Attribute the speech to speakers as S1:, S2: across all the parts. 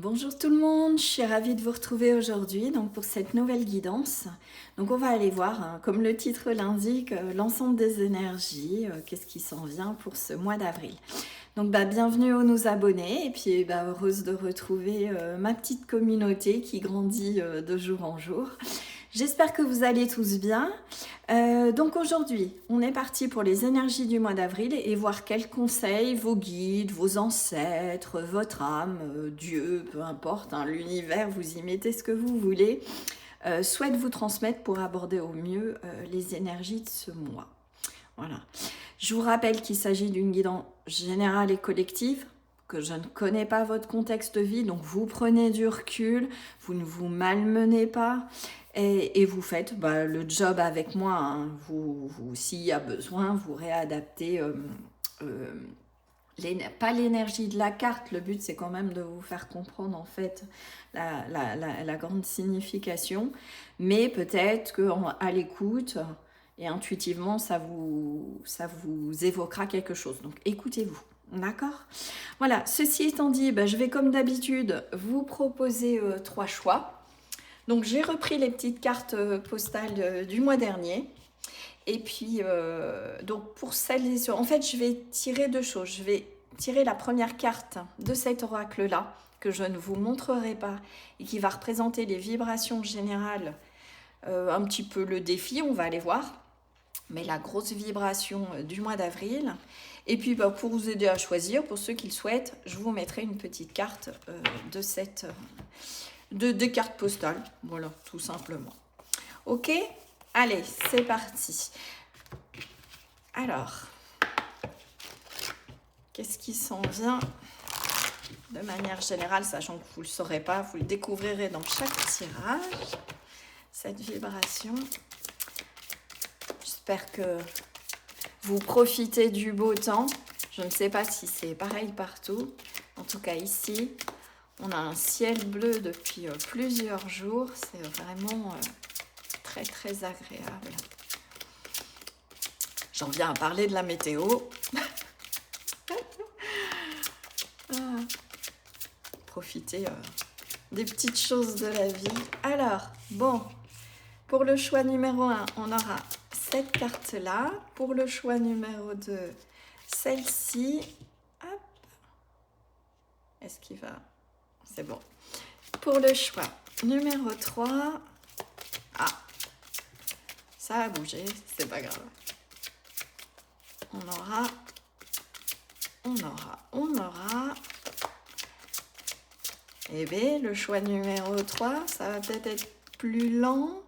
S1: Bonjour tout le monde, je suis ravie de vous retrouver aujourd'hui pour cette nouvelle guidance. Donc on va aller voir, comme le titre l'indique, l'ensemble des énergies, qu'est-ce qui s'en vient pour ce mois d'avril. Donc bienvenue aux nos abonnés et puis heureuse de retrouver ma petite communauté qui grandit de jour en jour. J'espère que vous allez tous bien. Donc aujourd'hui, on est parti pour les énergies du mois d'avril et voir quels conseils vos guides, vos ancêtres, votre âme, Dieu, peu importe, l'univers, vous y mettez ce que vous voulez, souhaite vous transmettre pour aborder au mieux les énergies de ce mois. Voilà. Je vous rappelle qu'il s'agit d'une guidance générale et collective, que je ne connais pas votre contexte de vie, donc vous prenez du recul, vous ne vous malmenez pas et vous faites le job avec moi. S'il y a besoin, vous réadaptez pas l'énergie de la carte, le but c'est quand même de vous faire comprendre en fait la grande signification, mais peut-être qu'à l'écoute et intuitivement ça vous évoquera quelque chose, donc écoutez-vous. D'accord? Voilà, ceci étant dit, je vais comme d'habitude vous proposer 3 choix. Donc j'ai repris les petites cartes postales du mois dernier. Et puis, donc pour celles et ceux, en fait, je vais tirer 2 choses. Je vais tirer la première carte de cet oracle-là, que je ne vous montrerai pas, et qui va représenter les vibrations générales, un petit peu le défi, on va aller voir, mais la grosse vibration du mois d'avril. Et puis pour vous aider à choisir, pour ceux qui le souhaitent, je vous mettrai une petite carte de cette des cartes postales, voilà, tout simplement. Ok, allez, c'est parti. Alors, qu'est-ce qui s'en vient de manière générale, sachant que vous ne le saurez pas, vous le découvrirez dans chaque tirage, cette vibration. J'espère que vous profitez du beau temps. Je ne sais pas si c'est pareil partout. En tout cas ici, on a un ciel bleu depuis plusieurs jours. C'est vraiment très très agréable. J'en viens à parler de la météo. Profiter des petites choses de la vie. Alors, bon, pour le choix numéro 1, on aura cette carte-là. Pour le choix numéro 2, celle-ci. Hop. Est-ce qu'il va... C'est bon. Pour le choix numéro 3, ça a bougé, c'est pas grave. On aura... Eh bien, le choix numéro 3, ça va peut-être être plus lent.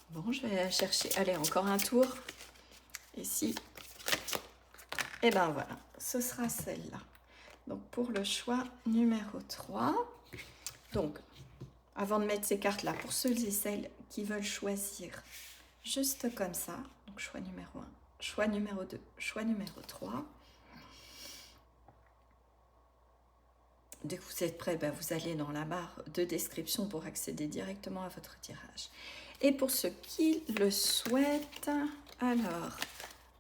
S1: Bon, je vais chercher. Allez, encore un tour. Ici. Et ben voilà, ce sera celle-là. Donc, pour le choix numéro 3. Donc, avant de mettre ces cartes-là, pour ceux et celles qui veulent choisir juste comme ça, donc choix numéro 1, choix numéro 2, choix numéro 3. Dès que vous êtes prêts, vous allez dans la barre de description pour accéder directement à votre tirage. Et pour ceux qui le souhaitent, alors,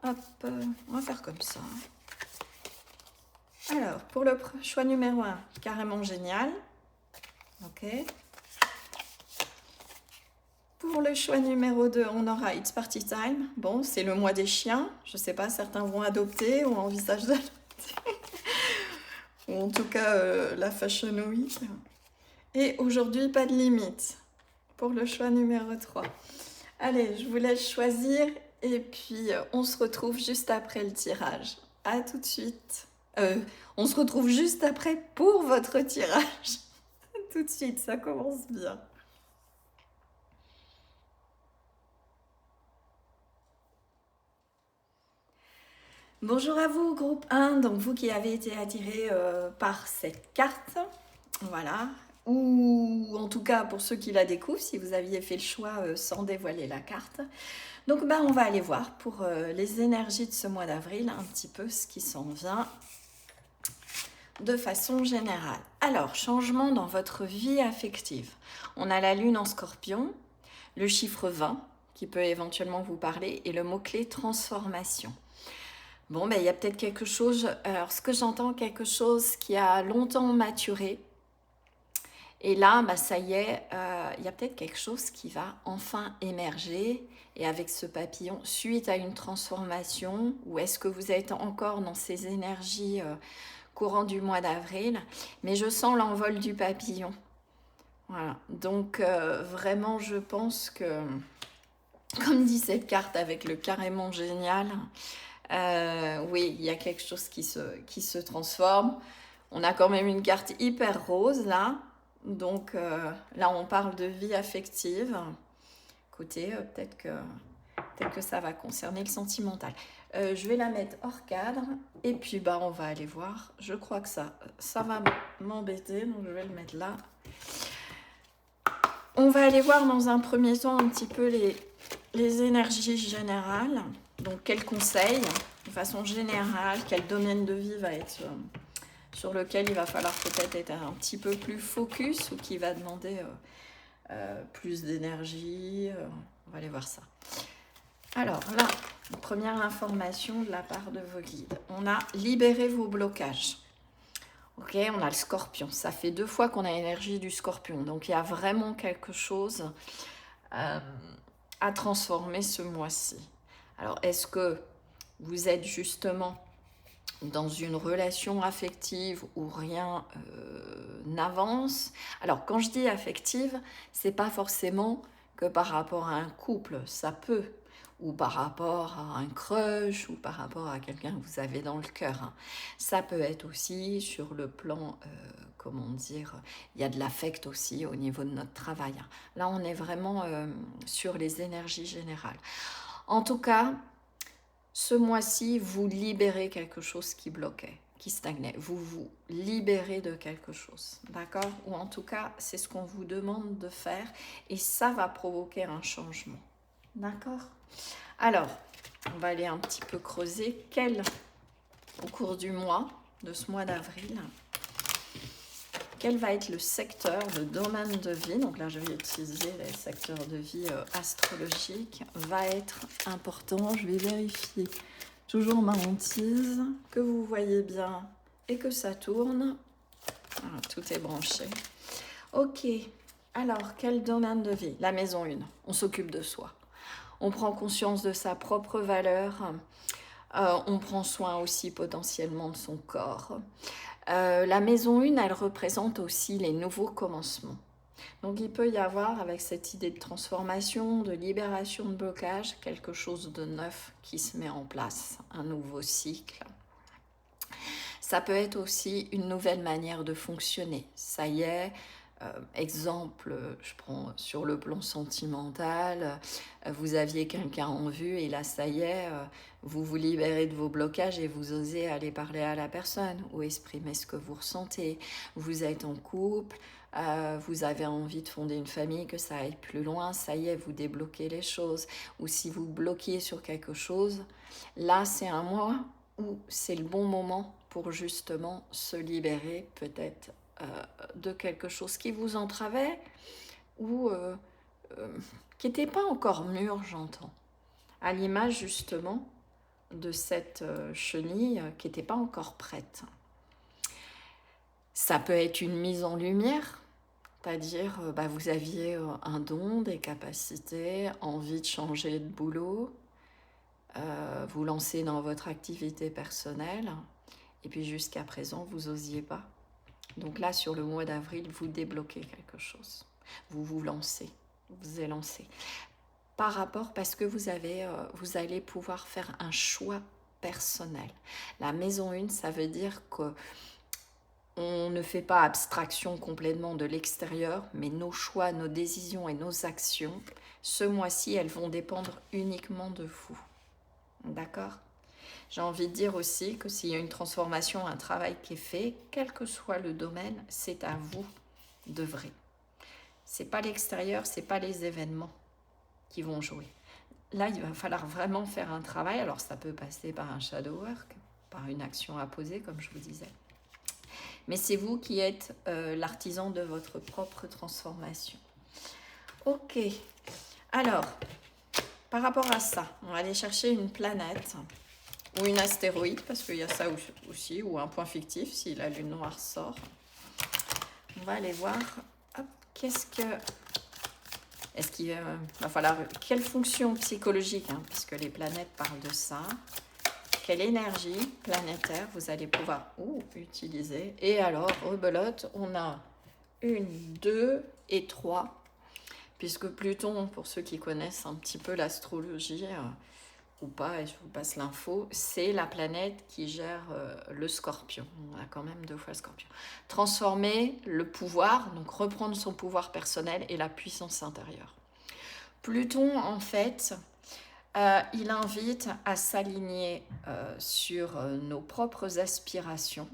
S1: hop, on va faire comme ça. Alors, pour le choix numéro 1, carrément génial. Ok. Pour le choix numéro 2, on aura It's Party Time. Bon, c'est le mois des chiens. Je ne sais pas, certains vont adopter ou envisagent d'adopter. Ou en tout cas, la Fashion Week. Et aujourd'hui, pas de limite. Pour le choix numéro 3. Allez, je vous laisse choisir. Et puis, on se retrouve juste après le tirage. À tout de suite. On se retrouve juste après pour votre tirage. Tout de suite, ça commence bien. Bonjour à vous, groupe 1, donc vous qui avez été attirés par cette carte, voilà, ou en tout cas pour ceux qui la découvrent, si vous aviez fait le choix sans dévoiler la carte. Donc on va aller voir pour les énergies de ce mois d'avril, un petit peu ce qui s'en vient de façon générale. Alors, changement dans votre vie affective. On a la lune en scorpion, le chiffre 20 qui peut éventuellement vous parler et le mot-clé transformation. Bon, ben, il y a peut-être quelque chose, alors ce que j'entends, quelque chose qui a longtemps maturé. Et là, bah, ça y est, il y a peut-être quelque chose qui va enfin émerger. Et avec ce papillon, suite à une transformation, ou est-ce que vous êtes encore dans ces énergies courant du mois d'avril? Mais je sens l'envol du papillon. Voilà. Donc vraiment, je pense que, comme dit cette carte avec le carrément génial, oui, il y a quelque chose qui se transforme. On a quand même une carte hyper rose là. Donc là, on parle de vie affective. Écoutez, peut-être que ça va concerner le sentimental. Je vais la mettre hors cadre et puis bah, on va aller voir. Je crois que ça va m'embêter, donc je vais le mettre là. On va aller voir dans un premier temps un petit peu les énergies générales. Donc quels conseils, de façon générale, quel domaine de vie va être sur lequel il va falloir peut-être être un petit peu plus focus ou qui va demander plus d'énergie. On va aller voir ça. Alors là, première information de la part de vos guides. On a libéré vos blocages. Ok, on a le scorpion. Ça fait 2 fois qu'on a l'énergie du scorpion. Donc il y a vraiment quelque chose à transformer ce mois-ci. Alors est-ce que vous êtes justement dans une relation affective où rien n'avance? Alors quand je dis affective, c'est pas forcément que par rapport à un couple, ça peut, ou par rapport à un crush, ou par rapport à quelqu'un que vous avez dans le cœur. Ça peut être aussi sur le plan, comment dire, il y a de l'affect aussi au niveau de notre travail. Là, on est vraiment sur les énergies générales. En tout cas, ce mois-ci, vous libérez quelque chose qui bloquait, qui stagnait. Vous vous libérez de quelque chose, d'accord? Ou en tout cas, c'est ce qu'on vous demande de faire et ça va provoquer un changement, d'accord? Alors, on va aller un petit peu creuser au cours du mois, de ce mois d'avril, quel va être le secteur, le domaine de vie, donc là je vais utiliser les secteurs de vie astrologiques, va être important. Je vais vérifier toujours ma hantise, que vous voyez bien et que ça tourne. Voilà, tout est branché. Ok, alors quel domaine de vie? La maison 1, on s'occupe de soi. On prend conscience de sa propre valeur. On prend soin aussi potentiellement de son corps. La maison 1, elle représente aussi les nouveaux commencements. Donc il peut y avoir, avec cette idée de transformation, de libération de blocage, quelque chose de neuf qui se met en place, un nouveau cycle. Ça peut être aussi une nouvelle manière de fonctionner. Ça y est, exemple, je prends sur le plan sentimental, vous aviez quelqu'un en vue et là, ça y est, vous vous libérez de vos blocages et vous osez aller parler à la personne ou exprimer ce que vous ressentez. Vous êtes en couple, vous avez envie de fonder une famille, que ça aille plus loin, ça y est, vous débloquez les choses. Ou si vous bloquiez sur quelque chose, là, c'est un mois où c'est le bon moment pour justement se libérer peut-être de quelque chose qui vous entravait ou qui n'était pas encore mûr, j'entends. À l'image justement de cette chenille qui n'était pas encore prête. Ça peut être une mise en lumière, c'est-à-dire vous aviez un don, des capacités, envie de changer de boulot, vous lancer dans votre activité personnelle, et puis jusqu'à présent, vous n'osiez pas. Donc là, sur le mois d'avril, vous débloquez quelque chose. Vous vous lancez, vous élancez. Par rapport, parce que vous allez pouvoir faire un choix personnel. La maison 1, ça veut dire qu'on ne fait pas abstraction complètement de l'extérieur, mais nos choix, nos décisions et nos actions, ce mois-ci, elles vont dépendre uniquement de vous. D'accord ? J'ai envie de dire aussi que s'il y a une transformation, un travail qui est fait, quel que soit le domaine, c'est à vous d'œuvrer. C'est pas l'extérieur, c'est pas les événements qui vont jouer. Là, il va falloir vraiment faire un travail. Alors, ça peut passer par un shadow work, par une action à poser, comme je vous disais. Mais c'est vous qui êtes l'artisan de votre propre transformation. Ok. Alors, par rapport à ça, on va aller chercher une planète ou une astéroïde, parce qu'il y a ça aussi, ou un point fictif si la lune noire sort. On va aller voir, hop, est-ce qu'il va falloir, quelle fonction psychologique, hein, puisque les planètes parlent de ça, quelle énergie planétaire vous allez pouvoir utiliser. Et alors, rebelote, on a 1, 2 et 3, puisque Pluton, pour ceux qui connaissent un petit peu l'astrologie, ou pas, et je vous passe l'info, c'est la planète qui gère le Scorpion. On a quand même 2 fois le Scorpion. Transformer le pouvoir, donc reprendre son pouvoir personnel et la puissance intérieure. Pluton, en fait, il invite à s'aligner sur nos propres aspirations,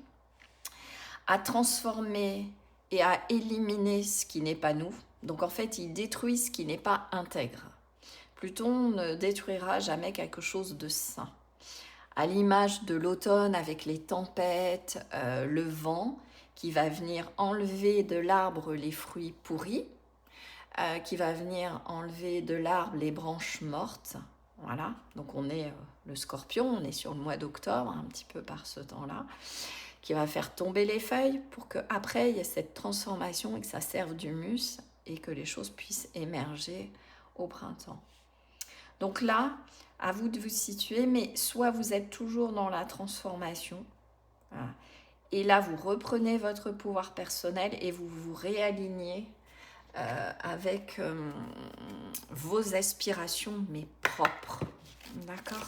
S1: à transformer et à éliminer ce qui n'est pas nous. Donc en fait, il détruit ce qui n'est pas intègre. Pluton ne détruira jamais quelque chose de sain. À l'image de l'automne avec les tempêtes, le vent qui va venir enlever de l'arbre les fruits pourris, qui va venir enlever de l'arbre les branches mortes. Voilà, donc on est le Scorpion, on est sur le mois d'octobre, un petit peu par ce temps-là, qui va faire tomber les feuilles pour qu'après il y ait cette transformation et que ça serve d'humus et que les choses puissent émerger au printemps. Donc là, à vous de vous situer, mais soit vous êtes toujours dans la transformation, voilà, et là vous reprenez votre pouvoir personnel et vous vous réalignez avec vos aspirations, mais propres. D'accord?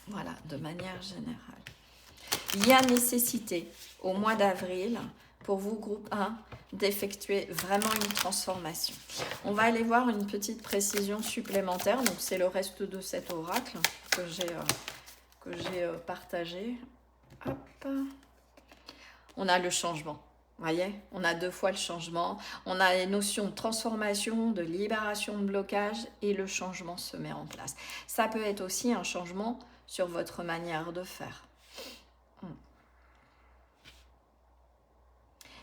S1: Voilà, de manière générale. Il y a nécessité, au mois d'avril, pour vous, groupe 1, d'effectuer vraiment une transformation. On va aller voir une petite précision supplémentaire. Donc, c'est le reste de cet oracle que j'ai partagé. Hop. On a le changement. Vous voyez, on a 2 fois le changement. On a les notions de transformation, de libération de blocage et le changement se met en place. Ça peut être aussi un changement sur votre manière de faire.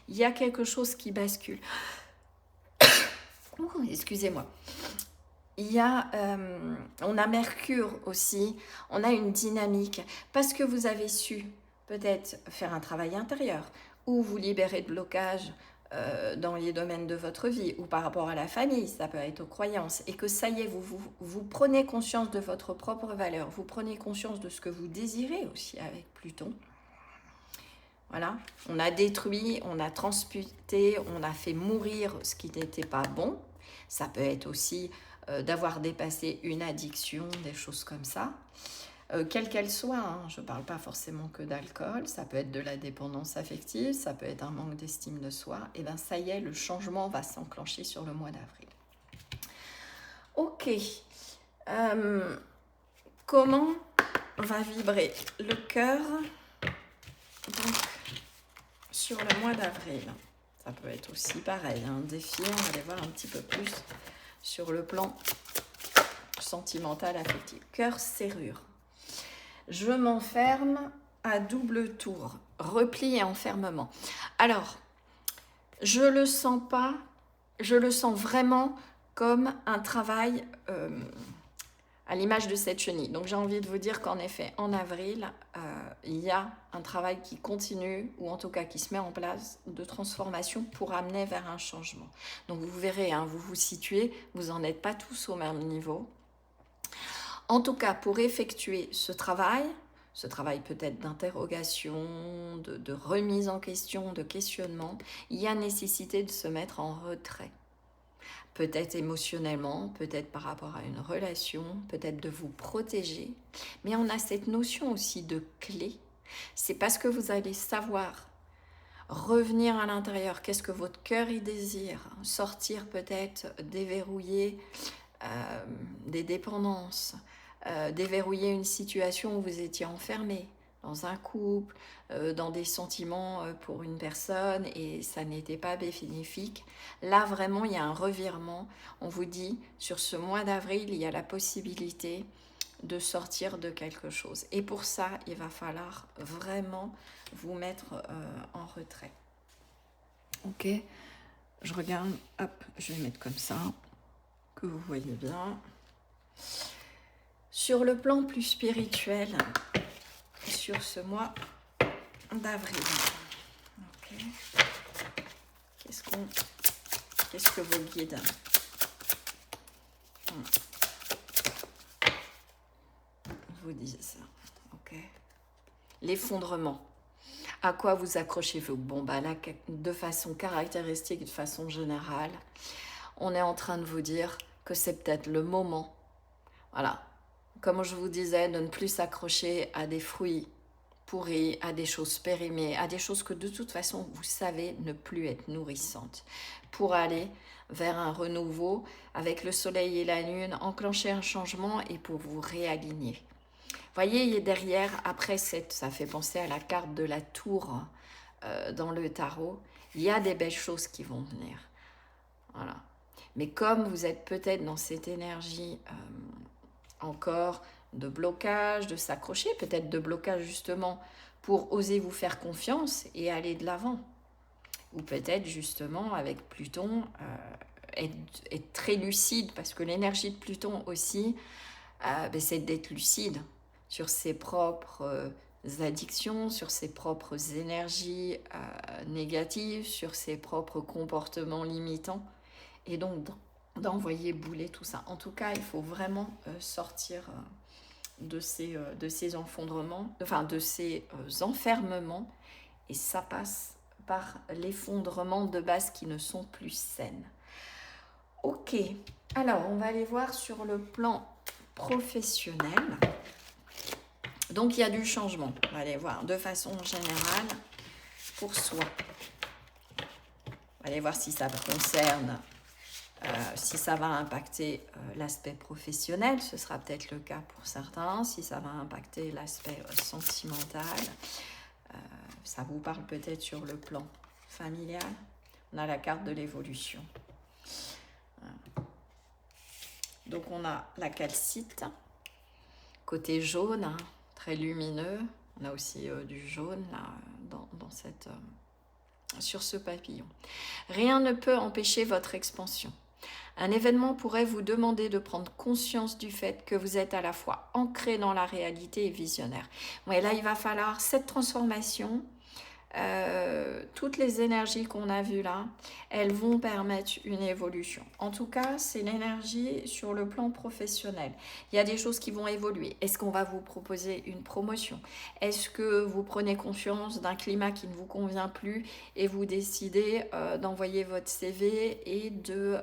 S1: Il y a quelque chose qui bascule. Excusez-moi. Il y a, on a Mercure aussi, on a une dynamique, parce que vous avez su peut-être faire un travail intérieur, ou vous libérer de blocages dans les domaines de votre vie, ou par rapport à la famille, ça peut être aux croyances, et que ça y est, vous prenez conscience de votre propre valeur, vous prenez conscience de ce que vous désirez aussi avec Pluton. Voilà, on a détruit, on a transmuté, on a fait mourir ce qui n'était pas bon. Ça peut être aussi d'avoir dépassé une addiction, des choses comme ça. Quelle qu'elle soit, hein, je ne parle pas forcément que d'alcool, ça peut être de la dépendance affective, ça peut être un manque d'estime de soi. Et bien ça y est, le changement va s'enclencher sur le mois d'avril. Ok, comment va vibrer le cœur sur le mois d'avril? Ça peut être aussi pareil, un défi, on va aller voir un petit peu plus sur le plan sentimental, affectif. Cœur, serrure. Je m'enferme à double tour, repli et enfermement. Alors, je le sens pas, je le sens vraiment comme un travail à l'image de cette chenille. Donc j'ai envie de vous dire qu'en effet, en avril, il y a un travail qui continue, ou en tout cas qui se met en place, de transformation pour amener vers un changement. Donc vous verrez, hein, vous vous situez, vous n'en êtes pas tous au même niveau. En tout cas, pour effectuer ce travail peut-être d'interrogation, de remise en question, de questionnement, il y a nécessité de se mettre en retrait. Peut-être émotionnellement, peut-être par rapport à une relation, peut-être de vous protéger. Mais on a cette notion aussi de clé. C'est parce que vous allez savoir revenir à l'intérieur, qu'est-ce que votre cœur y désire, sortir peut-être, déverrouiller des dépendances, déverrouiller une situation où vous étiez enfermé, dans un couple, dans des sentiments pour une personne et ça n'était pas bénéfique. Là, vraiment, il y a un revirement. On vous dit, sur ce mois d'avril, il y a la possibilité de sortir de quelque chose. Et pour ça, il va falloir vraiment vous mettre en retrait. Ok, je regarde, hop, je vais mettre comme ça, que vous voyez bien. Sur le plan plus spirituel, sur ce mois d'avril. Ok. Qu'est-ce que vos guides vous disent? Ok. L'effondrement. À quoi vous accrochez-vous? Bon, bah là, de façon caractéristique, de façon générale, on est en train de vous dire que c'est peut-être le moment, voilà, comme je vous disais, de ne plus s'accrocher à des fruits pourris, à des choses périmées, à des choses que de toute façon, vous savez ne plus être nourrissantes, pour aller vers un renouveau avec le soleil et la lune, enclencher un changement et pour vous réaligner. Voyez, derrière, après, ça fait penser à la carte de la tour dans le tarot. Il y a des belles choses qui vont venir. Voilà. Mais comme vous êtes peut-être dans cette énergie encore de blocage, de s'accrocher, peut-être de blocage justement pour oser vous faire confiance et aller de l'avant. Ou peut-être justement avec Pluton, être très lucide, parce que l'énergie de Pluton aussi, c'est d'être lucide sur ses propres addictions, sur ses propres énergies négatives, sur ses propres comportements limitants, et donc d'envoyer bouler tout ça. En tout cas, il faut vraiment sortir de ces effondrements, enfin de ces enfermements, et ça passe par l'effondrement de bases qui ne sont plus saines. Ok, alors on va aller voir sur le plan professionnel. Donc il y a du changement, on va aller voir de façon générale pour soi. On va aller voir si ça concerne, si ça va impacter l'aspect professionnel, ce sera peut-être le cas pour certains, si ça va impacter l'aspect sentimental, ça vous parle peut-être sur le plan familial. On a la carte de l'évolution. Donc on a la calcite, côté jaune, hein, très lumineux. On a aussi du jaune là, sur ce papillon. Rien ne peut empêcher votre expansion. Un événement pourrait vous demander de prendre conscience du fait que vous êtes à la fois ancré dans la réalité et visionnaire. Ouais, là, il va falloir cette transformation. Toutes les énergies qu'on a vues là, elles vont permettre une évolution. En tout cas, c'est l'énergie sur le plan professionnel. Il y a des choses qui vont évoluer. Est-ce qu'on va vous proposer une promotion? Est-ce que vous prenez conscience d'un climat qui ne vous convient plus et vous décidez d'envoyer votre CV et de,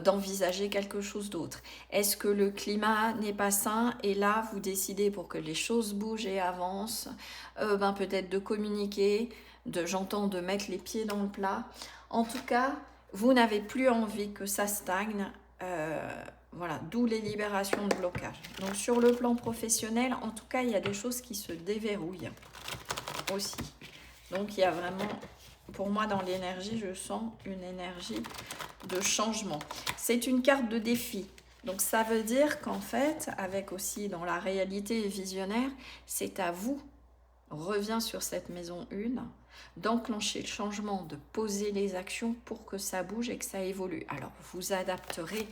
S1: d'envisager quelque chose d'autre? Est-ce que le climat n'est pas sain et là vous décidez, pour que les choses bougent et avancent, peut-être de communiquer, j'entends de mettre les pieds dans le plat. En tout cas, vous n'avez plus envie que ça stagne, voilà, d'où les libérations de blocage. Donc sur le plan professionnel, en tout cas, il y a des choses qui se déverrouillent aussi. Donc il y a vraiment, pour moi dans l'énergie, je sens une énergie de changement. C'est une carte de défi. Donc ça veut dire qu'en fait, avec aussi dans la réalité visionnaire, c'est à vous, on revient sur cette maison 1, d'enclencher le changement, de poser les actions pour que ça bouge et que ça évolue. Alors, vous adapterez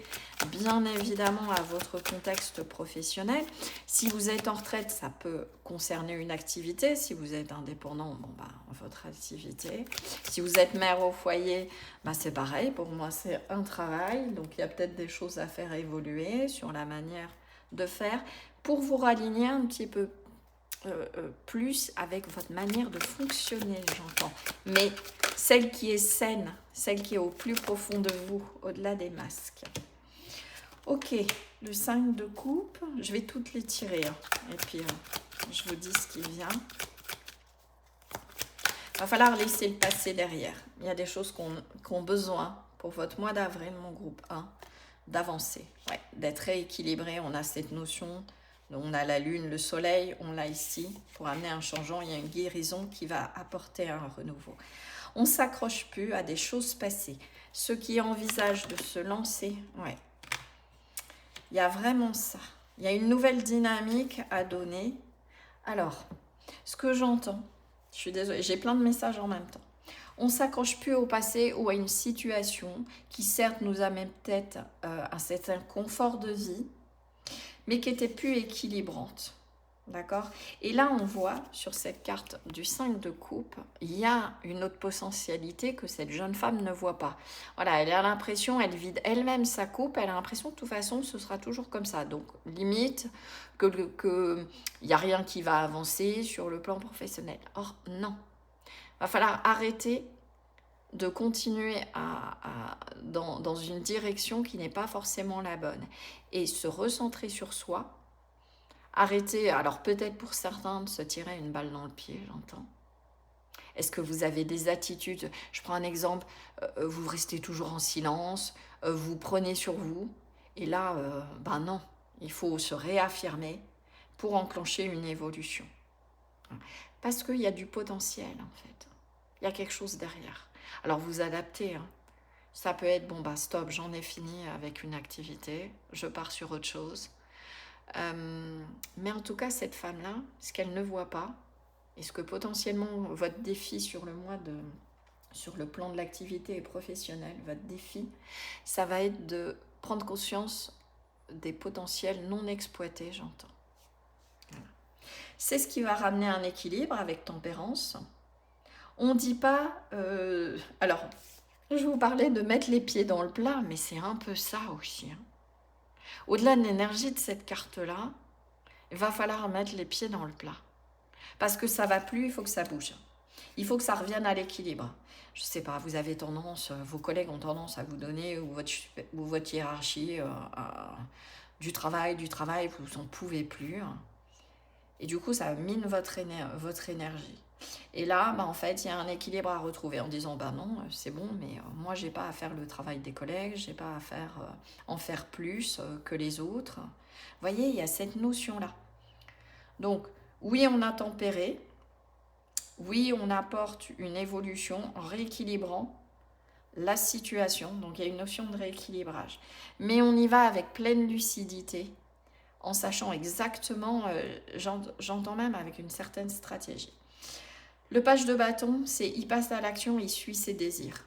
S1: bien évidemment à votre contexte professionnel. Si vous êtes en retraite, ça peut concerner une activité. Si vous êtes indépendant, votre activité. Si vous êtes mère au foyer, c'est pareil. Pour moi, c'est un travail. Donc, il y a peut-être des choses à faire évoluer sur la manière de faire pour vous raligner un petit peu plus avec votre manière de fonctionner, j'entends. Mais celle qui est saine, celle qui est au plus profond de vous, au-delà des masques. Ok, le 5 de coupe, je vais toutes les tirer. Hein. Et puis, je vous dis ce qui vient. Il va falloir laisser le passé derrière. Il y a des choses qu'on ont besoin pour votre mois d'avril, mon groupe 1, d'avancer, ouais, d'être rééquilibré. On a cette notion. On a la lune, le soleil, on l'a ici. Pour amener un changement, il y a une guérison qui va apporter un renouveau. On ne s'accroche plus à des choses passées. Ceux qui envisagent de se lancer, ouais, il y a vraiment ça. Il y a une nouvelle dynamique à donner. Alors, ce que j'entends, je suis désolée, j'ai plein de messages en même temps. On ne s'accroche plus au passé ou à une situation qui certes nous amène peut-être un certain confort de vie, mais qui n'était plus équilibrante. D'accord? Et là, on voit sur cette carte du 5 de coupe, il y a une autre potentialité que cette jeune femme ne voit pas. Voilà, elle a l'impression, elle vide elle-même sa coupe, elle a l'impression de toute façon, ce sera toujours comme ça. Donc, limite, il n'y a rien qui va avancer sur le plan professionnel. Or, non. Il va falloir arrêter de continuer dans une direction qui n'est pas forcément la bonne et se recentrer sur soi. Arrêtez, alors peut-être pour certains, de se tirer une balle dans le pied, j'entends. Est-ce que vous avez des attitudes? Je prends un exemple, vous restez toujours en silence, vous prenez sur vous, et là, ben non, il faut se réaffirmer pour enclencher une évolution. Parce qu'il y a du potentiel, en fait. Il y a quelque chose derrière. Alors vous adaptez, hein. Ça peut être, bon bah stop, j'en ai fini avec une activité, je pars sur autre chose. Mais en tout cas, cette femme-là, ce qu'elle ne voit pas, et ce que potentiellement votre défi sur le plan de l'activité professionnelle, votre défi, ça va être de prendre conscience des potentiels non exploités, j'entends. Voilà. C'est ce qui va ramener un équilibre avec tempérance. On ne dit pas... alors, je vous parlais de mettre les pieds dans le plat, mais c'est un peu ça aussi, hein. Au-delà de l'énergie de cette carte-là, il va falloir mettre les pieds dans le plat. Parce que ça ne va plus, il faut que ça bouge. Il faut que ça revienne à l'équilibre. Je ne sais pas, vous avez tendance, vos collègues ont tendance à vous donner, ou votre hiérarchie, du travail, vous n'en pouvez plus. Et du coup, ça mine votre énergie. Et là, bah, en fait, il y a un équilibre à retrouver en disant, bah non, c'est bon, mais moi, j'ai pas à faire le travail des collègues, j'ai pas à en faire plus que les autres. Vous voyez, il y a cette notion-là. Donc, oui, on a tempéré, oui, on apporte une évolution en rééquilibrant la situation, donc il y a une notion de rééquilibrage. Mais on y va avec pleine lucidité, en sachant exactement, j'entends même avec une certaine stratégie. Le page de bâton, c'est il passe à l'action, il suit ses désirs.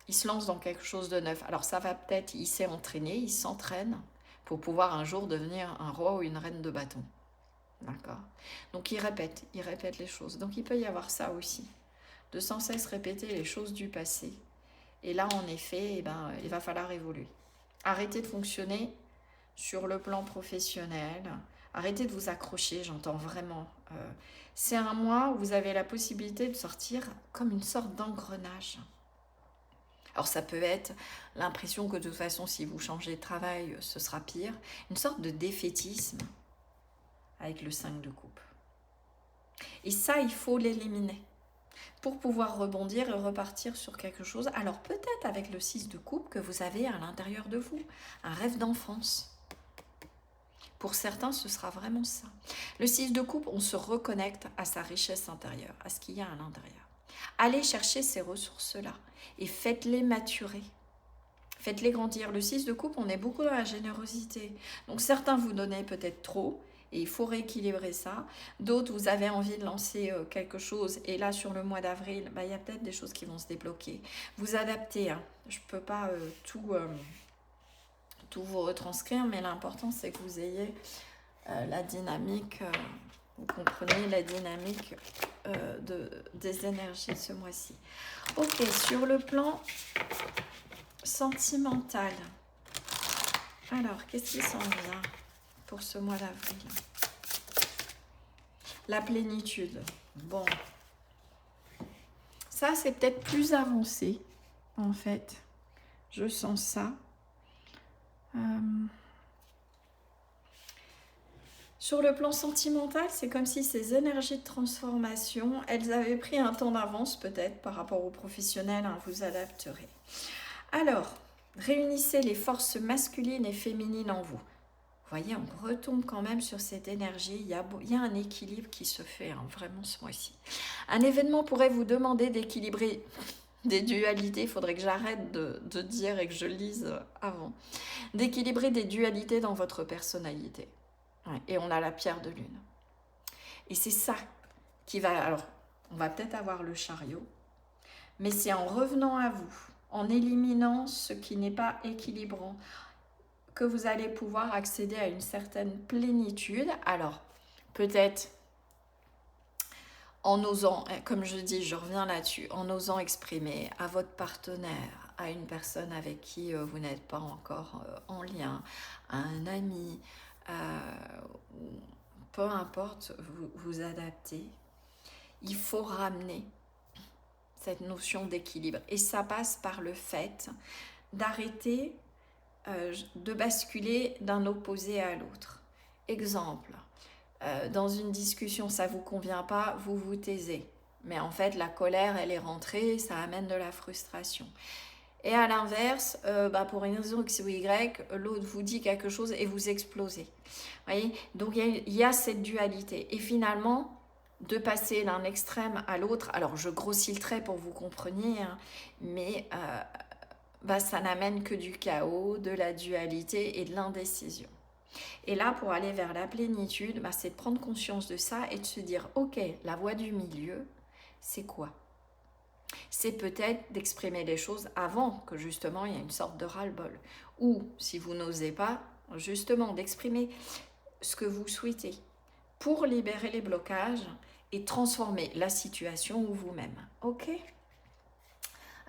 S1: Il se lance dans quelque chose de neuf. Alors ça va peut-être, il s'est entraîné, il s'entraîne pour pouvoir un jour devenir un roi ou une reine de bâton. D'accord? Donc il répète les choses. Donc il peut y avoir ça aussi, de sans cesse répéter les choses du passé. Et là, en effet, il va falloir évoluer. Arrêtez de fonctionner sur le plan professionnel. Arrêtez de vous accrocher, j'entends vraiment. C'est un mois où vous avez la possibilité de sortir comme une sorte d'engrenage. Alors ça peut être l'impression que de toute façon, si vous changez de travail, ce sera pire. Une sorte de défaitisme avec le 5 de coupe. Et ça, il faut l'éliminer pour pouvoir rebondir et repartir sur quelque chose. Alors peut-être avec le 6 de coupe que vous avez à l'intérieur de vous, un rêve d'enfance. Pour certains, ce sera vraiment ça. Le 6 de coupe, on se reconnecte à sa richesse intérieure, à ce qu'il y a à l'intérieur. Allez chercher ces ressources-là et faites-les maturer. Faites-les grandir. Le 6 de coupe, on est beaucoup dans la générosité. Donc certains vous donnez peut-être trop et il faut rééquilibrer ça. D'autres, vous avez envie de lancer quelque chose et là, sur le mois d'avril, il y a peut-être des choses qui vont se débloquer. Vous adaptez. Hein. Je ne peux pas tout vous retranscrire, mais l'important c'est que vous ayez la dynamique, vous comprenez la dynamique des énergies ce mois-ci. Ok, sur le plan sentimental, alors qu'est-ce qui s'en vient pour ce mois d'avril? La plénitude. Bon, ça c'est peut-être plus avancé en fait, je sens ça. Sur le plan sentimental, c'est comme si ces énergies de transformation, elles avaient pris un temps d'avance peut-être par rapport aux professionnels, hein, vous adapterez. Alors, réunissez les forces masculines et féminines en vous. Vous voyez, on retombe quand même sur cette énergie, il y a un équilibre qui se fait, hein, vraiment ce mois-ci. Un événement pourrait vous demander d'équilibrer des dualités, il faudrait que j'arrête de dire et que je lise avant, d'équilibrer des dualités dans votre personnalité. Ouais, et on a la pierre de lune. Et c'est ça qui va... Alors, on va peut-être avoir le chariot, mais c'est en revenant à vous, en éliminant ce qui n'est pas équilibrant, que vous allez pouvoir accéder à une certaine plénitude. Alors, peut-être en osant, comme je dis, je reviens là-dessus, en osant exprimer à votre partenaire, à une personne avec qui vous n'êtes pas encore en lien, à un ami, peu importe, vous adaptez. Il faut ramener cette notion d'équilibre. Et ça passe par le fait d'arrêter de basculer d'un opposé à l'autre. Exemple, dans une discussion, ça ne vous convient pas, vous vous taisez. Mais en fait, la colère, elle est rentrée, ça amène de la frustration. Et à l'inverse, pour une raison X ou Y, l'autre vous dit quelque chose et vous explosez. Voyez, donc il y a cette dualité. Et finalement, de passer d'un extrême à l'autre, alors je grossis le trait pour que vous compreniez, hein, mais ça n'amène que du chaos, de la dualité et de l'indécision. Et là, pour aller vers la plénitude, c'est de prendre conscience de ça et de se dire, ok, la voie du milieu, c'est quoi? C'est peut-être d'exprimer les choses avant que justement il y ait une sorte de ras-le-bol. Ou, si vous n'osez pas, justement d'exprimer ce que vous souhaitez pour libérer les blocages et transformer la situation ou vous-même. Ok?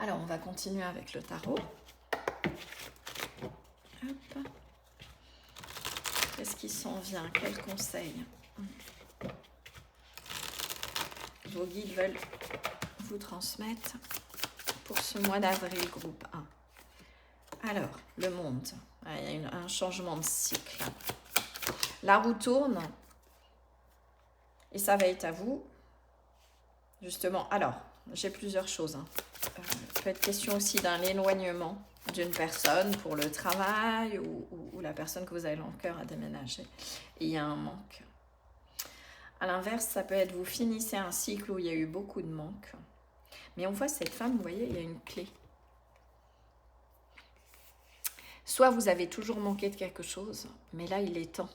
S1: Alors, on va continuer avec le tarot. Hop. Qu'est-ce qui s'en vient? Quel conseil vos guides veulent vous transmettre pour ce mois d'avril, groupe 1? Alors, le monde. Il y a un changement de cycle. La roue tourne. Et ça va être à vous. Justement, alors, j'ai plusieurs choses. Peut être question aussi d'un éloignement d'une personne pour le travail ou la personne que vous avez dans le cœur à déménager. Et il y a un manque. À l'inverse, ça peut être vous finissez un cycle où il y a eu beaucoup de manque. Mais on voit cette femme, vous voyez, il y a une clé. Soit vous avez toujours manqué de quelque chose, mais là, il est temps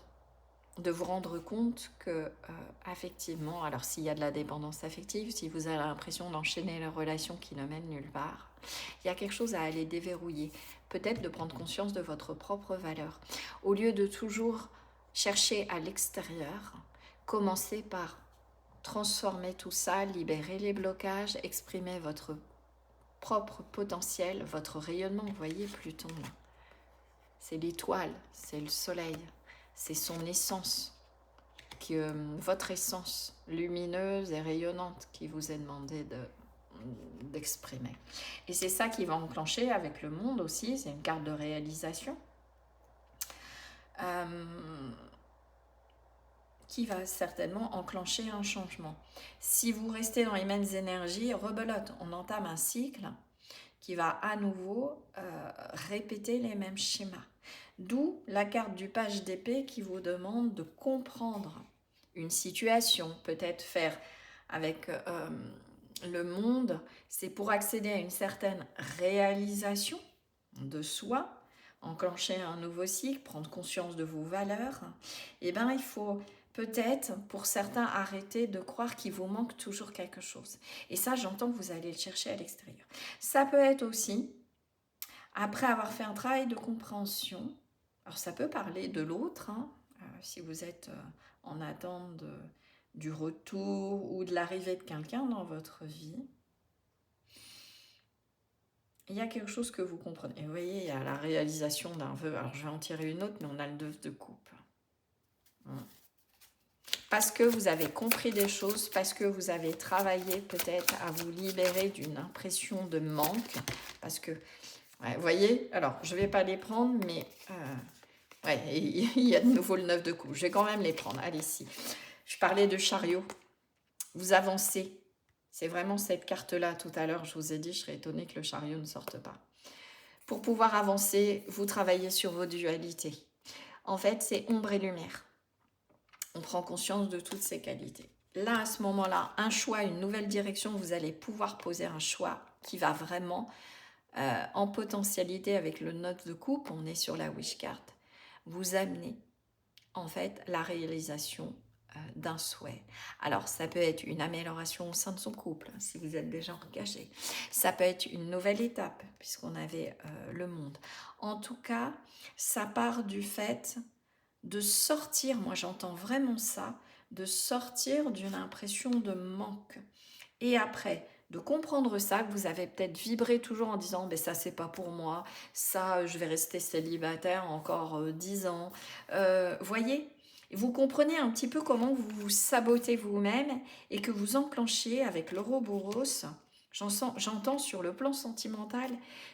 S1: de vous rendre compte que, effectivement, alors s'il y a de la dépendance affective, si vous avez l'impression d'enchaîner les relations qui ne mènent nulle part, il y a quelque chose à aller déverrouiller. Peut-être de prendre conscience de votre propre valeur. Au lieu de toujours chercher à l'extérieur, commencez par transformer tout ça, libérer les blocages, exprimer votre propre potentiel, votre rayonnement. Vous voyez Pluton là, c'est l'étoile, c'est le soleil. C'est son essence, votre essence lumineuse et rayonnante qui vous est demandé d'exprimer. Et c'est ça qui va enclencher avec le monde aussi, c'est une carte de réalisation qui va certainement enclencher un changement. Si vous restez dans les mêmes énergies, rebelote, on entame un cycle qui va à nouveau répéter les mêmes schémas. D'où la carte du page d'épée qui vous demande de comprendre une situation, peut-être faire avec le monde, c'est pour accéder à une certaine réalisation de soi, enclencher un nouveau cycle, prendre conscience de vos valeurs. Et bien, il faut peut-être, pour certains, arrêter de croire qu'il vous manque toujours quelque chose. Et ça, j'entends que vous allez le chercher à l'extérieur. Ça peut être aussi, après avoir fait un travail de compréhension, alors ça peut parler de l'autre, si vous êtes en attente du retour ou de l'arrivée de quelqu'un dans votre vie. Il y a quelque chose que vous comprenez. Et vous voyez, il y a la réalisation d'un vœu. Alors je vais en tirer une autre, mais on a le 2 de coupe. Parce que vous avez compris des choses, parce que vous avez travaillé peut-être à vous libérer d'une impression de manque. Parce que, vous voyez, alors je ne vais pas les prendre, mais... il y a de nouveau le 9 de coupe. Je vais quand même les prendre. Allez, si. Je parlais de chariot. Vous avancez. C'est vraiment cette carte-là. Tout à l'heure, je vous ai dit, je serais étonnée que le chariot ne sorte pas. Pour pouvoir avancer, vous travaillez sur vos dualités. En fait, c'est ombre et lumière. On prend conscience de toutes ces qualités. Là, à ce moment-là, un choix, une nouvelle direction, vous allez pouvoir poser un choix qui va vraiment en potentialité avec le 9 de coupe. On est sur la wish card. Vous amenez en fait la réalisation d'un souhait. Alors, ça peut être une amélioration au sein de son couple, hein, si vous êtes déjà engagé. Ça peut être une nouvelle étape, puisqu'on avait le monde. En tout cas, ça part du fait de sortir, moi j'entends vraiment ça, de sortir d'une impression de manque. Et après, de comprendre ça, que vous avez peut-être vibré toujours en disant ben ça c'est pas pour moi, ça je vais rester célibataire encore 10 ans. Voyez, vous comprenez un petit peu comment vous vous sabotez vous-même et que vous enclenchez avec l'Ouroboros, j'entends sur le plan sentimental,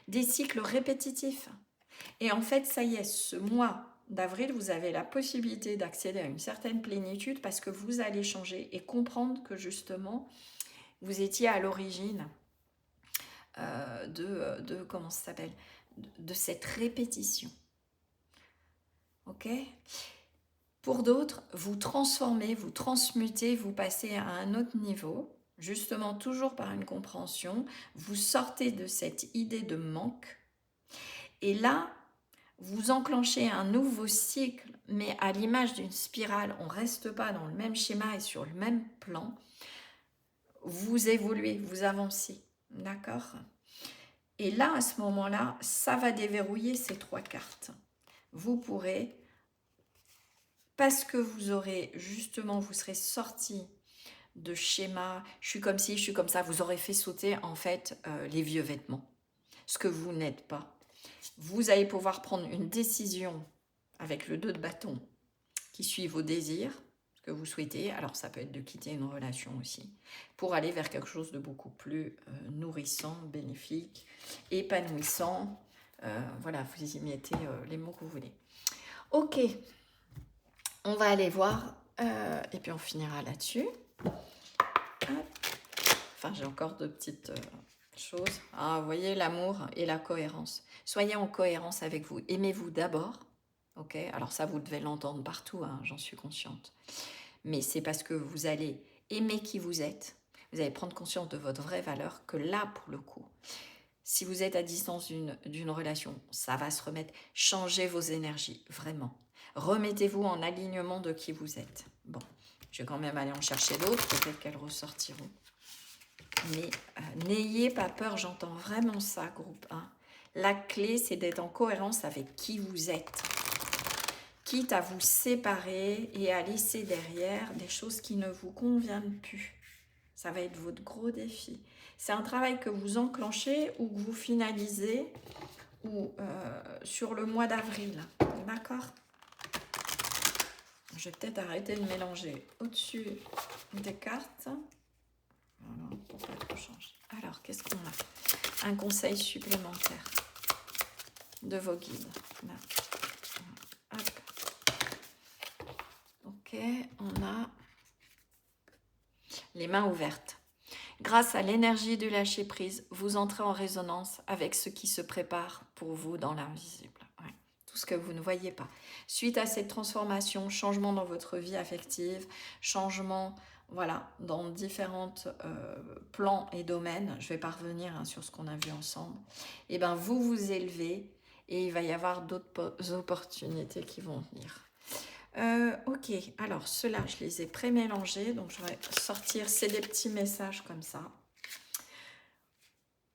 S1: des cycles répétitifs. Et en fait, ça y est, ce mois d'avril, vous avez la possibilité d'accéder à une certaine plénitude parce que vous allez changer et comprendre que justement, vous étiez à l'origine comment ça s'appelle, de cette répétition. Ok ? Pour d'autres, vous transformez, vous transmutez, vous passez à un autre niveau, justement toujours par une compréhension, vous sortez de cette idée de manque, et là, vous enclenchez un nouveau cycle, mais à l'image d'une spirale, on ne reste pas dans le même schéma et sur le même plan, vous évoluez, vous avancez, d'accord ? Et là, à ce moment-là, ça va déverrouiller ces 3 cartes. Vous pourrez, parce que vous aurez justement, vous serez sorti de schéma, je suis comme ci, je suis comme ça, vous aurez fait sauter en fait les vieux vêtements, ce que vous n'êtes pas. Vous allez pouvoir prendre une décision avec le 2 de bâton qui suit vos désirs, ce que vous souhaitez. Alors ça peut être de quitter une relation aussi, pour aller vers quelque chose de beaucoup plus nourrissant, bénéfique, épanouissant. Voilà, vous y mettez les mots que vous voulez. Ok, on va aller voir, et puis on finira là-dessus. Enfin, j'ai encore 2 petites choses. Ah, vous voyez, l'amour et la cohérence. Soyez en cohérence avec vous. Aimez-vous d'abord. Ok, alors ça, vous devez l'entendre partout, hein, j'en suis consciente. Mais c'est parce que vous allez aimer qui vous êtes, vous allez prendre conscience de votre vraie valeur, que là, pour le coup, si vous êtes à distance d'une relation, ça va se remettre. Changez vos énergies, vraiment. Remettez-vous en alignement de qui vous êtes. Bon, je vais quand même aller en chercher d'autres, peut-être qu'elles ressortiront. Mais n'ayez pas peur, j'entends vraiment ça, groupe 1. La clé, c'est d'être en cohérence avec qui vous êtes. Quitte à vous séparer et à laisser derrière des choses qui ne vous conviennent plus. Ça va être votre gros défi. C'est un travail que vous enclenchez ou que vous finalisez ou, sur le mois d'avril. D'accord ? Je vais peut-être arrêter de mélanger au-dessus des cartes. Voilà, pour pas trop changer. Alors, qu'est-ce qu'on a ? Un conseil supplémentaire de vos guides. Là. Hop. Ok, on a les mains ouvertes. Grâce à l'énergie du lâcher-prise, vous entrez en résonance avec ce qui se prépare pour vous dans l'invisible. Ouais. Tout ce que vous ne voyez pas. Suite à cette transformation, changement dans votre vie affective, changement voilà, dans différents plans et domaines, je vais pas revenir sur ce qu'on a vu ensemble, et ben vous vous élevez et il va y avoir d'autres opportunités qui vont venir. Ok, alors ceux-là, je les ai pré-mélangés, donc je vais sortir, c'est des petits messages comme ça.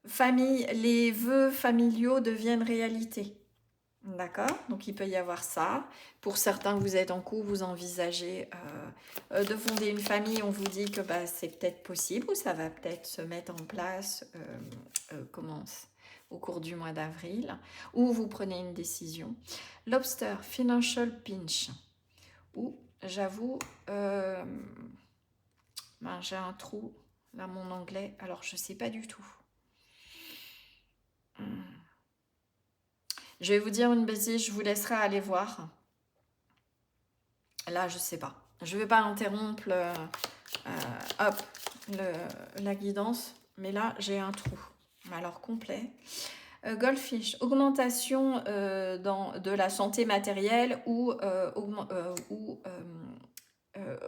S1: Famille, les vœux familiaux deviennent réalité. D'accord ? Donc il peut y avoir ça. Pour certains, vous êtes en couple, vous envisagez de fonder une famille, on vous dit que bah, c'est peut-être possible ou ça va peut-être se mettre en place au cours du mois d'avril, ou vous prenez une décision. Lobster, financial pinch. Ou j'avoue, j'ai un trou là, mon anglais, alors je ne sais pas du tout. Je vais vous dire une bêtise, je vous laisserai aller voir. Là, je ne sais pas. Je ne vais pas interrompre la guidance, mais là, j'ai un trou. Alors, complet. Goldfish, augmentation de la santé matérielle ou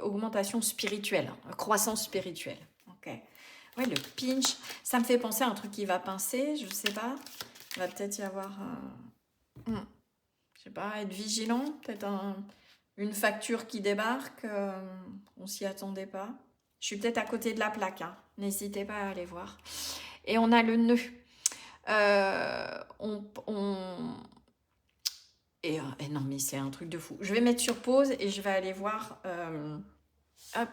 S1: augmentation spirituelle, croissance spirituelle. Ok. Ouais, le pinch, ça me fait penser à un truc qui va pincer, je sais pas. Il va peut-être y avoir, je sais pas, être vigilant, peut-être Une facture qui débarque, on s'y attendait pas. Je suis peut-être à côté de la plaque, hein. N'hésitez pas à aller voir. Et on a le nœud. Et non, mais c'est un truc de fou. Je vais mettre sur pause et je vais aller voir hop,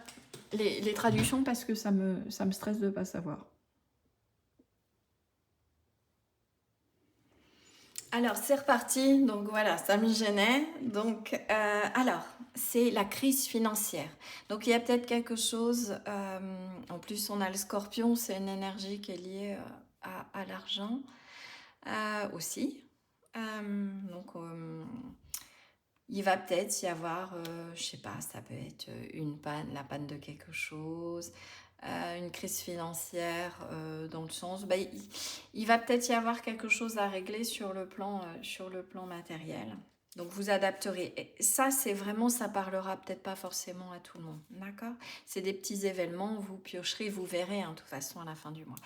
S1: les traductions parce que ça me stresse de ne pas savoir. Alors, c'est reparti. Donc, voilà, ça me gênait. Donc, alors, c'est la crise financière. Donc, il y a peut-être quelque chose... en plus, on a le scorpion. C'est une énergie qui est liée à l'argent aussi. Donc, il va peut-être y avoir, je sais pas, ça peut être une panne, la panne de quelque chose, une crise financière dans le sens, il va peut-être y avoir quelque chose à régler sur le plan matériel. Donc vous adapterez. Et ça, c'est vraiment, ça parlera peut-être pas forcément à tout le monde, d'accord? C'est des petits événements, vous piocherez, vous verrez, hein, de toute façon, à la fin du mois.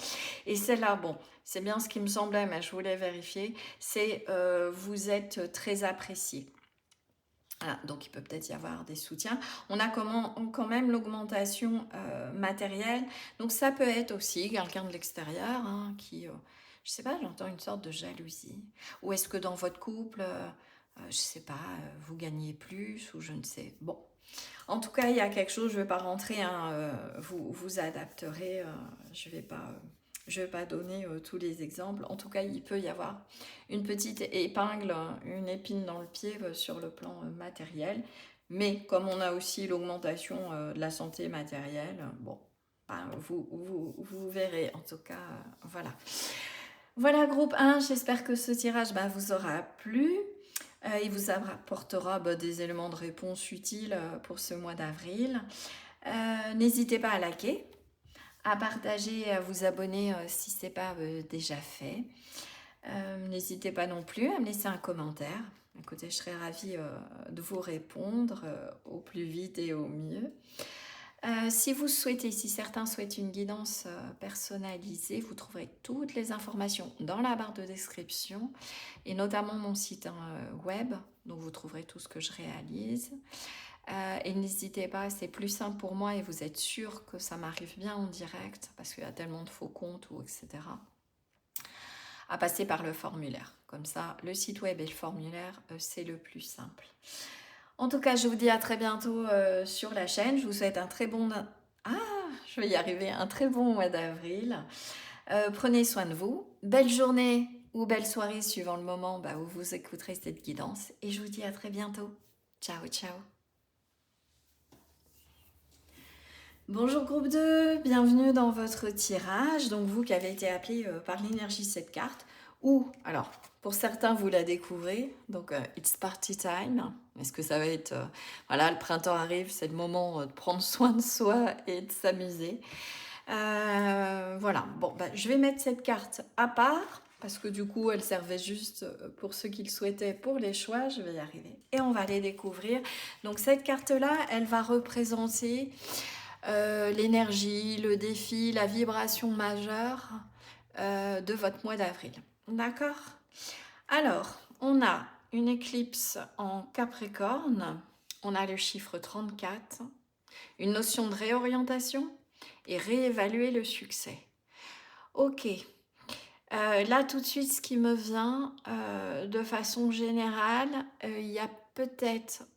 S1: Et celle-là, bon, c'est bien ce qui me semblait, mais je voulais vérifier, c'est vous êtes très apprécié. Voilà, donc il peut peut-être y avoir des soutiens. On a quand même l'augmentation matérielle. Donc ça peut être aussi quelqu'un de l'extérieur hein, qui, je sais pas, j'entends une sorte de jalousie. Ou est-ce que dans votre couple, je sais pas, vous gagnez plus ou je ne sais. Bon, en tout cas, il y a quelque chose, je ne vais pas rentrer, hein, vous adapterez, je vais pas donner tous les exemples. En tout cas, il peut y avoir une petite épingle, une épine dans le pied sur le plan matériel. Mais comme on a aussi l'augmentation de la santé matérielle, bon, ben, vous verrez en tout cas, voilà. Voilà, groupe 1, j'espère que ce tirage vous aura plu. Il vous apportera des éléments de réponse utiles pour ce mois d'avril. N'hésitez pas à liker, à partager, à vous abonner si ce n'est pas déjà fait. N'hésitez pas non plus à me laisser un commentaire. Écoutez, je serai ravie de vous répondre au plus vite et au mieux. Si vous souhaitez, si certains souhaitent une guidance personnalisée, vous trouverez toutes les informations dans la barre de description et notamment mon site web, donc vous trouverez tout ce que je réalise. Et n'hésitez pas, c'est plus simple pour moi et vous êtes sûr que ça m'arrive bien en direct parce qu'il y a tellement de faux comptes ou etc. à passer par le formulaire. Comme ça, le site web et le formulaire, c'est le plus simple. En tout cas, je vous dis à très bientôt sur la chaîne. Je vous souhaite un très bon... je vais y arriver, un très bon mois d'avril. Prenez soin de vous. Belle journée ou belle soirée suivant le moment où vous écouterez cette guidance. Et je vous dis à très bientôt. Ciao, ciao. Bonjour groupe 2, bienvenue dans votre tirage. Donc vous qui avez été appelé par l'énergie de cette carte. Ou, alors, pour certains, vous la découvrez. Donc, it's party time. Est-ce que ça va être... voilà, le printemps arrive, c'est le moment de prendre soin de soi et de s'amuser. Voilà, bon, je vais mettre cette carte à part. Parce que du coup, elle servait juste pour ceux qui le souhaitaient pour les choix. Je vais y arriver. Et on va les découvrir. Donc, cette carte-là, elle va représenter... l'énergie, le défi, la vibration majeure de votre mois d'avril. D'accord? Alors, on a une éclipse en Capricorne, on a le chiffre 34, une notion de réorientation et réévaluer le succès. Ok. Là, tout de suite, ce qui me vient, de façon générale, il y a peut-être...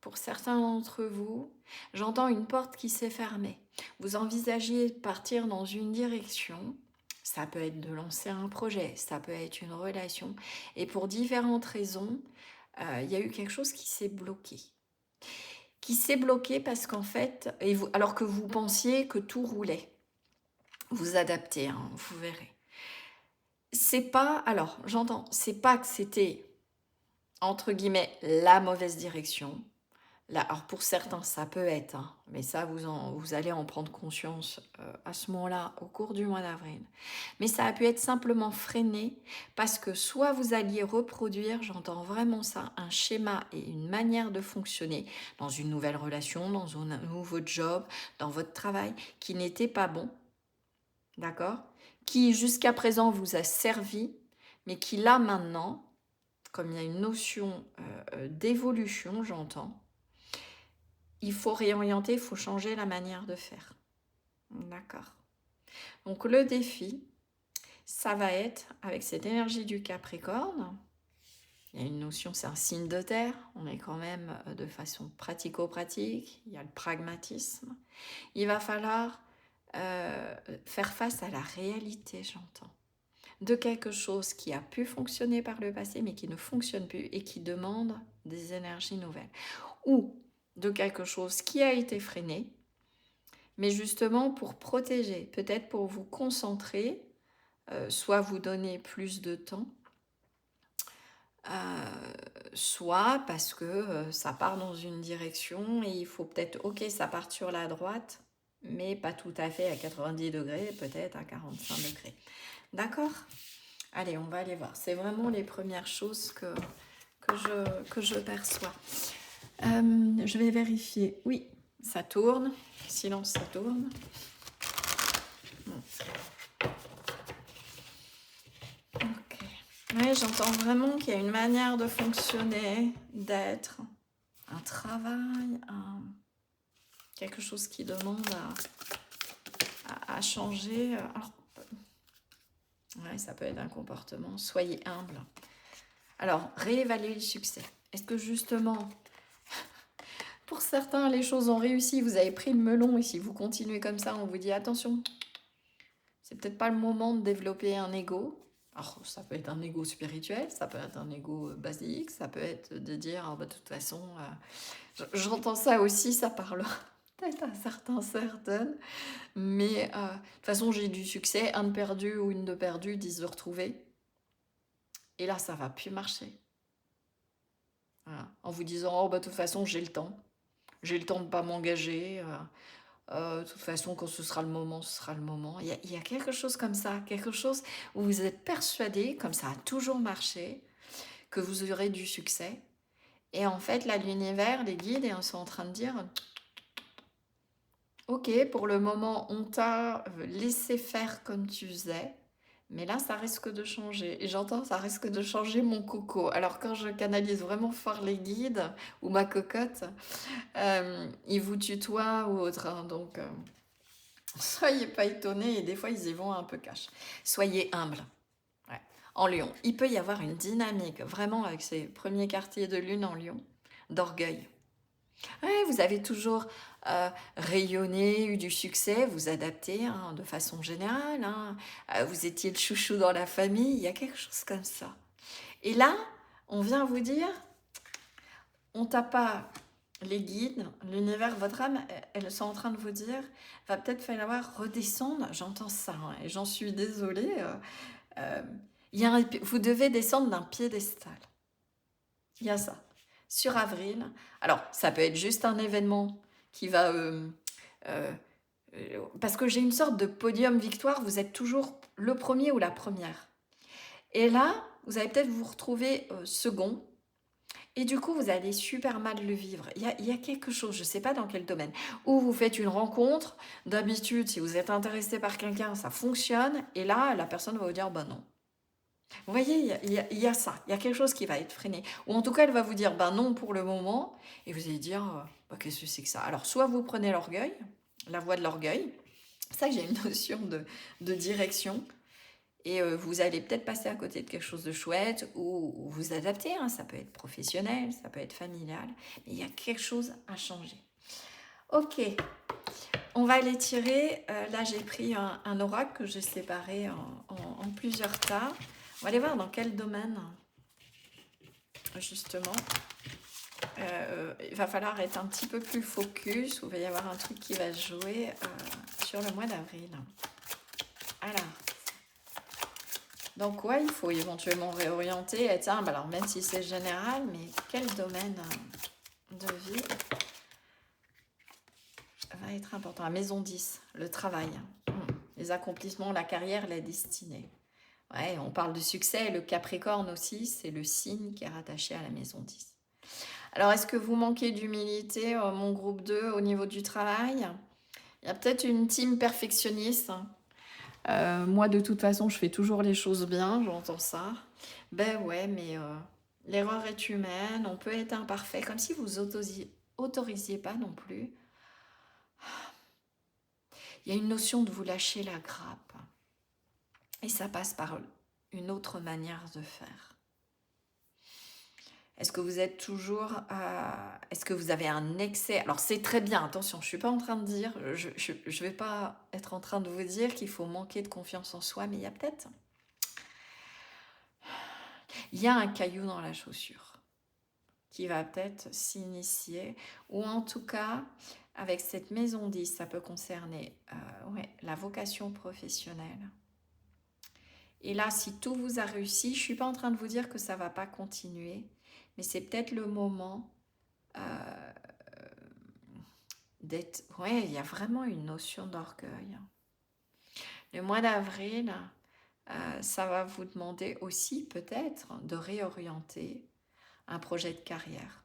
S1: pour certains d'entre vous, j'entends une porte qui s'est fermée. Vous envisagez de partir dans une direction, ça peut être de lancer un projet, ça peut être une relation, et pour différentes raisons, il y a eu quelque chose qui s'est bloqué. Qui s'est bloqué parce qu'en fait, alors que vous pensiez que tout roulait, vous adaptez, hein, vous verrez. C'est pas, alors j'entends, c'est pas que c'était entre guillemets la mauvaise direction. Là, alors pour certains, ça peut être, hein, mais ça, vous allez en prendre conscience à ce moment-là, au cours du mois d'avril. Mais ça a pu être simplement freiné parce que soit vous alliez reproduire, j'entends vraiment ça, un schéma et une manière de fonctionner dans une nouvelle relation, dans un nouveau job, dans votre travail, qui n'était pas bon, d'accord? Qui jusqu'à présent vous a servi, mais qui là maintenant, comme il y a une notion d'évolution, j'entends, il faut réorienter, il faut changer la manière de faire. D'accord. Donc le défi, ça va être, avec cette énergie du Capricorne, il y a une notion, c'est un signe de terre, on est quand même de façon pratico-pratique, il y a le pragmatisme. Il va falloir faire face à la réalité, j'entends, de quelque chose qui a pu fonctionner par le passé, mais qui ne fonctionne plus et qui demande des énergies nouvelles. Ou de quelque chose qui a été freiné, mais justement pour protéger, peut-être pour vous concentrer, soit vous donner plus de temps, soit parce que ça part dans une direction et il faut peut-être, ok, ça part sur la droite, mais pas tout à fait à 90 degrés, peut-être à 45 degrés. D'accord? Allez, on va aller voir. C'est vraiment les premières choses que je perçois. Je vais vérifier. Oui, ça tourne. Silence, ça tourne. Ok. Oui, j'entends vraiment qu'il y a une manière de fonctionner, d'être, un travail, quelque chose qui demande à changer. Alors, ouais, ça peut être un comportement. Soyez humble. Alors, réévaluer le succès. Est-ce que justement, pour certains, les choses ont réussi, vous avez pris le melon et si vous continuez comme ça, on vous dit attention, c'est peut-être pas le moment de développer un ego. Alors, ça peut être un ego spirituel, ça peut être un ego basique, ça peut être de dire, oh, bah, de toute façon, j'entends ça aussi, ça parle peut-être à certaines, mais de toute façon, j'ai du succès, un de perdu ou une de perdu, 10 de retrouvé. Et là, ça va plus marcher. Voilà. En vous disant, oh, bah, de toute façon, j'ai le temps de ne pas m'engager. De toute façon, quand ce sera le moment, ce sera le moment. Il y a quelque chose comme ça, quelque chose où vous êtes persuadé, comme ça a toujours marché, que vous aurez du succès. Et en fait, là, l'univers, les guides, ils sont en train de dire, ok, pour le moment, on t'a laissé faire comme tu faisais, mais là, ça risque de changer. Et j'entends, ça risque de changer mon coco. Alors, quand je canalise vraiment fort les guides ou ma cocotte, ils vous tutoient ou autre. Hein, donc, soyez pas étonnés et des fois, ils y vont un peu cash. Soyez humble. Ouais. En Lion, il peut y avoir une dynamique, vraiment, avec ces premiers quartiers de lune en Lion, d'orgueil. Ouais, vous avez toujours rayonné, eu du succès, vous adaptez hein, de façon générale. Hein. Vous étiez le chouchou dans la famille, il y a quelque chose comme ça. Et là, on vient vous dire, on t'a pas les guides, l'univers, votre âme, elles sont en train de vous dire, va peut-être falloir redescendre, j'entends ça, hein, et j'en suis désolée, vous devez descendre d'un piédestal. Il y a ça. Sur avril, alors ça peut être juste un événement qui va... parce que j'ai une sorte de podium victoire, vous êtes toujours le premier ou la première. Et là, vous allez peut-être vous retrouver second, et du coup, vous allez super mal le vivre. Il y a quelque chose, je ne sais pas dans quel domaine, où vous faites une rencontre, d'habitude, si vous êtes intéressé par quelqu'un, ça fonctionne, et là, la personne va vous dire, bah non. Vous voyez, il y a ça, il y a quelque chose qui va être freiné. Ou en tout cas, elle va vous dire, bah non pour le moment, et vous allez dire, bah, qu'est-ce que c'est que ça? Alors, soit vous prenez l'orgueil, la voie de l'orgueil, c'est ça que j'ai une notion de direction, et vous allez peut-être passer à côté de quelque chose de chouette, ou vous adapter, hein, ça peut être professionnel, ça peut être familial, mais il y a quelque chose à changer. Ok, on va aller tirer, là j'ai pris un oracle que j'ai séparé en plusieurs tas. On va aller voir dans quel domaine, justement, il va falloir être un petit peu plus focus, ou il va y avoir un truc qui va se jouer sur le mois d'avril. Alors, donc ouais, il faut éventuellement réorienter, être humble, alors même si c'est général, mais quel domaine de vie va être important? La maison 10, le travail, les accomplissements, la carrière, la destinée. Ouais, on parle de succès, le Capricorne aussi, c'est le signe qui est rattaché à la maison 10. Alors, est-ce que vous manquez d'humilité, mon groupe 2, au niveau du travail? Il y a peut-être une team perfectionniste. Moi, de toute façon, je fais toujours les choses bien, j'entends ça. Ben ouais, mais l'erreur est humaine, on peut être imparfait, comme si vous Autorisez pas non plus. Il y a une notion de vous lâcher la grappe. Et ça passe par une autre manière de faire. Est-ce que vous êtes toujours... est-ce que vous avez un excès? Alors c'est très bien, attention, je ne suis pas en train de dire, je ne vais pas être en train de vous dire qu'il faut manquer de confiance en soi, mais il y a peut-être... Il y a un caillou dans la chaussure qui va peut-être s'initier, ou en tout cas, avec cette maison 10, ça peut concerner la vocation professionnelle. Et là, si tout vous a réussi, je ne suis pas en train de vous dire que ça ne va pas continuer, mais c'est peut-être le moment d'être... Ouais, il y a vraiment une notion d'orgueil. Le mois d'avril, ça va vous demander aussi peut-être de réorienter un projet de carrière.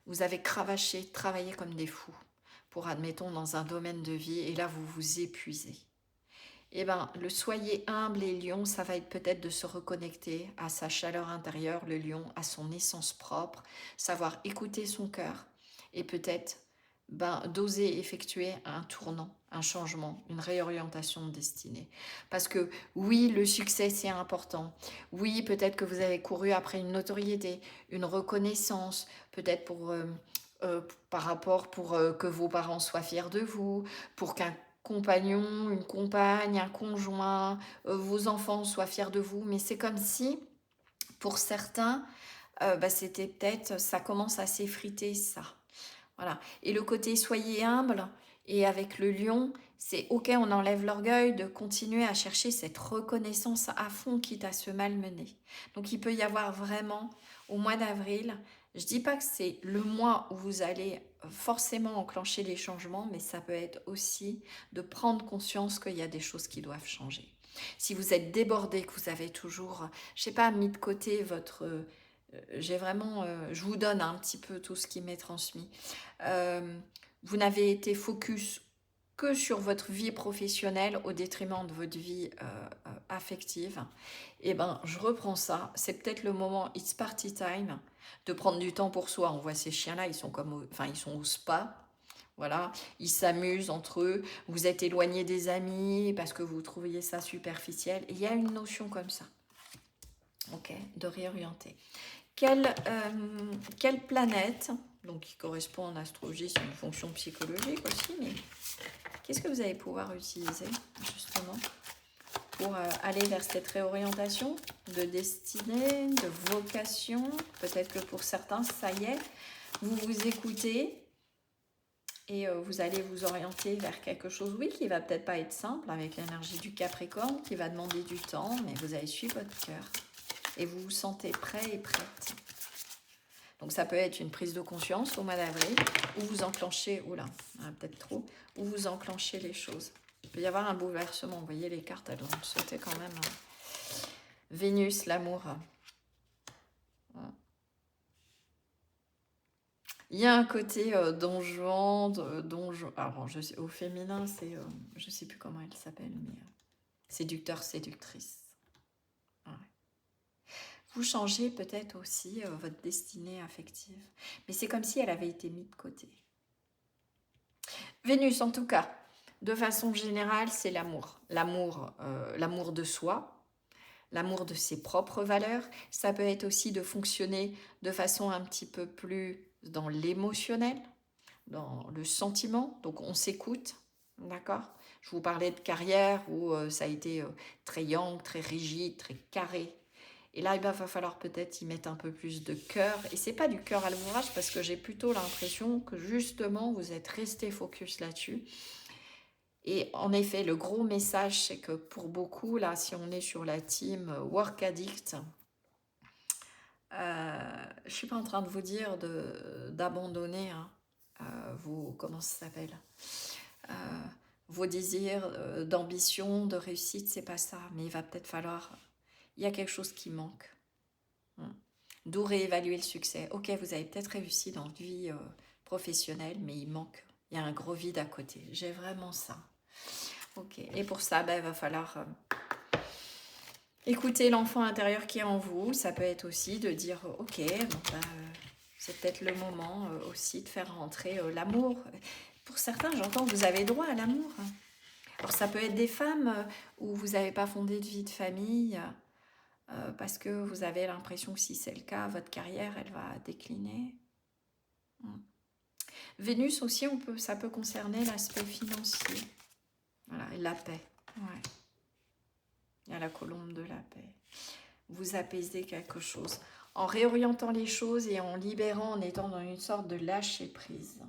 S1: Vous avez cravaché, travaillé comme des fous pour, admettons, dans un domaine de vie, et là, vous vous épuisez. Eh bien, le soyez humble et lion, ça va être peut-être de se reconnecter à sa chaleur intérieure, le lion, à son essence propre, savoir écouter son cœur et peut-être d'oser effectuer un tournant, un changement, une réorientation de destinée. Parce que oui, le succès, c'est important. Oui, peut-être que vous avez couru après une notoriété, une reconnaissance, peut-être par rapport pour que vos parents soient fiers de vous, pour qu'un compagnon, une compagne, un conjoint, vos enfants soient fiers de vous. Mais c'est comme si, pour certains, c'était peut-être, ça commence à s'effriter, ça. Voilà. Et le côté soyez humble, et avec le lion, c'est ok, on enlève l'orgueil de continuer à chercher cette reconnaissance à fond, quitte à se malmener. Donc il peut y avoir vraiment, au mois d'avril, je dis pas que c'est le mois où vous allez forcément enclencher les changements, mais ça peut être aussi de prendre conscience qu'il y a des choses qui doivent changer. Si vous êtes débordé, que vous avez toujours, je sais pas, mis de côté votre... j'ai vraiment, je vous donne un petit peu tout ce qui m'est transmis. Vous n'avez été focus que sur votre vie professionnelle au détriment de votre vie affective. Et ben, je reprends ça. C'est peut-être le moment, it's party time, de prendre du temps pour soi. On voit ces chiens-là, ils sont ils sont au spa. Voilà, ils s'amusent entre eux. Vous êtes éloigné des amis parce que vous trouviez ça superficiel. Il y a une notion comme ça. Ok, de réorienter. Quelle planète, donc qui correspond en astrologie, c'est une fonction psychologique aussi, mais qu'est-ce que vous allez pouvoir utiliser justement pour aller vers cette réorientation de destinée, de vocation? Peut-être que pour certains, ça y est, vous vous écoutez et vous allez vous orienter vers quelque chose, oui, qui va peut-être pas être simple, avec l'énergie du Capricorne, qui va demander du temps, mais vous allez suivre votre cœur. Et vous vous sentez prêt et prête. Donc ça peut être une prise de conscience au mois d'avril, où vous enclenchez, oula, peut-être trop, où vous enclenchez les choses. Il peut y avoir un bouleversement, vous voyez les cartes, elles vont sauter quand même. Vénus, l'amour. Il y a un côté donjon, alors au féminin, c'est, je ne sais plus comment elle s'appelle, mais séducteur, séductrice. Ouais. Vous changez peut-être aussi votre destinée affective. Mais c'est comme si elle avait été mise de côté. Vénus, en tout cas, de façon générale, c'est l'amour. L'amour de soi, l'amour de ses propres valeurs. Ça peut être aussi de fonctionner de façon un petit peu plus dans l'émotionnel, dans le sentiment. Donc on s'écoute, d'accord? Je vous parlais de carrière où ça a été très yang, très rigide, très carré. Et là, il va falloir peut-être y mettre un peu plus de cœur. Et c'est pas du cœur à l'ouvrage parce que j'ai plutôt l'impression que justement, vous êtes resté focus là-dessus. Et en effet, le gros message, c'est que pour beaucoup, là, si on est sur la team Work Addict, je ne suis pas en train de vous dire d'abandonner vos... Comment ça s'appelle vos désirs d'ambition, de réussite, c'est pas ça. Mais il va peut-être falloir... Il y a quelque chose qui manque. D'où réévaluer le succès. Ok, vous avez peut-être réussi dans votre vie professionnelle, mais il manque. Il y a un gros vide à côté. J'ai vraiment ça. Ok, et pour ça, il va falloir écouter l'enfant intérieur qui est en vous. Ça peut être aussi de dire, ok, C'est peut-être le moment aussi de faire rentrer l'amour. Pour certains, j'entends que vous avez droit à l'amour. Alors ça peut être des femmes où vous n'avez pas fondé de vie de famille parce que vous avez l'impression que si c'est le cas, votre carrière, elle va décliner. Vénus aussi, ça peut concerner l'aspect financier. Voilà, et la paix. Ouais. Il y a la colombe de la paix. Vous apaisez quelque chose. En réorientant les choses et en libérant, en étant dans une sorte de lâcher prise.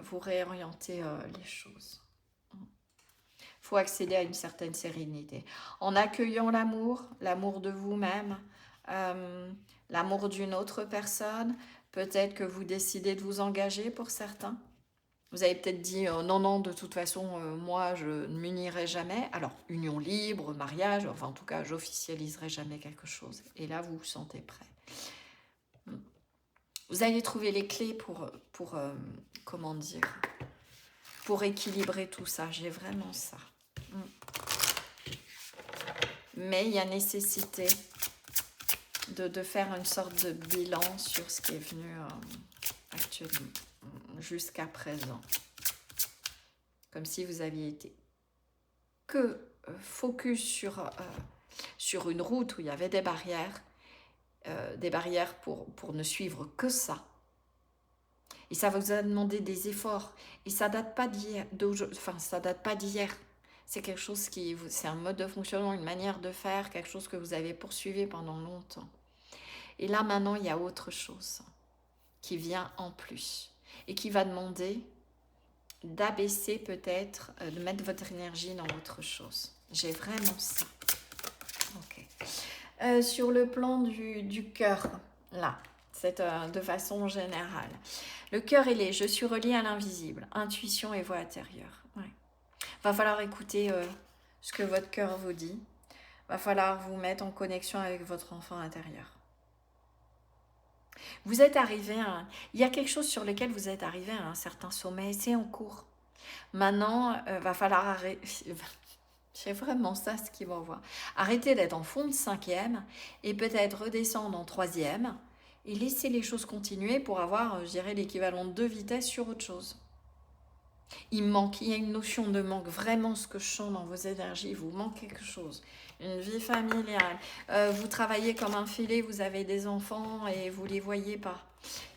S1: Vous réorientez les choses. Il faut accéder à une certaine sérénité. En accueillant l'amour de vous-même, l'amour d'une autre personne, peut-être que vous décidez de vous engager pour certains. Vous avez peut-être dit non, non, de toute façon, moi, je ne m'unirai jamais. Alors, union libre, mariage, enfin, en tout cas, j'officialiserai jamais quelque chose. Et là, vous vous sentez prêt. Vous allez trouver les clés pour comment dire, pour équilibrer tout ça. J'ai vraiment ça. Mais il y a nécessité de faire une sorte de bilan sur ce qui est venu actuellement, jusqu'à présent. Comme si vous aviez été que focus sur une route où il y avait des barrières pour ne suivre que ça. Et ça vous a demandé des efforts. Et ça date pas d'hier. Ça date pas d'hier. C'est quelque chose c'est un mode de fonctionnement, une manière de faire, quelque chose que vous avez poursuivi pendant longtemps. Et là, maintenant, il y a autre chose qui vient en plus et qui va demander d'abaisser peut-être, de mettre votre énergie dans autre chose. J'ai vraiment ça. Ok. Sur le plan du cœur, là, c'est de façon générale. Le cœur, il est, je suis relié à l'invisible, intuition et voix intérieure. Ouais. Va falloir écouter ce que votre cœur vous dit. Va falloir vous mettre en connexion avec votre enfant intérieur. Vous êtes arrivé il y a quelque chose sur lequel vous êtes arrivé à un certain sommet, c'est en cours. Maintenant, va falloir arrêter. C'est vraiment ça ce qui va voir. Arrêtez d'être en fond de 5e et peut-être redescendre en 3e et laisser les choses continuer pour avoir, je dirais, l'équivalent de 2 vitesses sur autre chose. Il y a une notion de manque, vraiment ce que je sens dans vos énergies, vous manque quelque chose. Une vie familiale, vous travaillez comme un filet, vous avez des enfants et vous ne les voyez pas.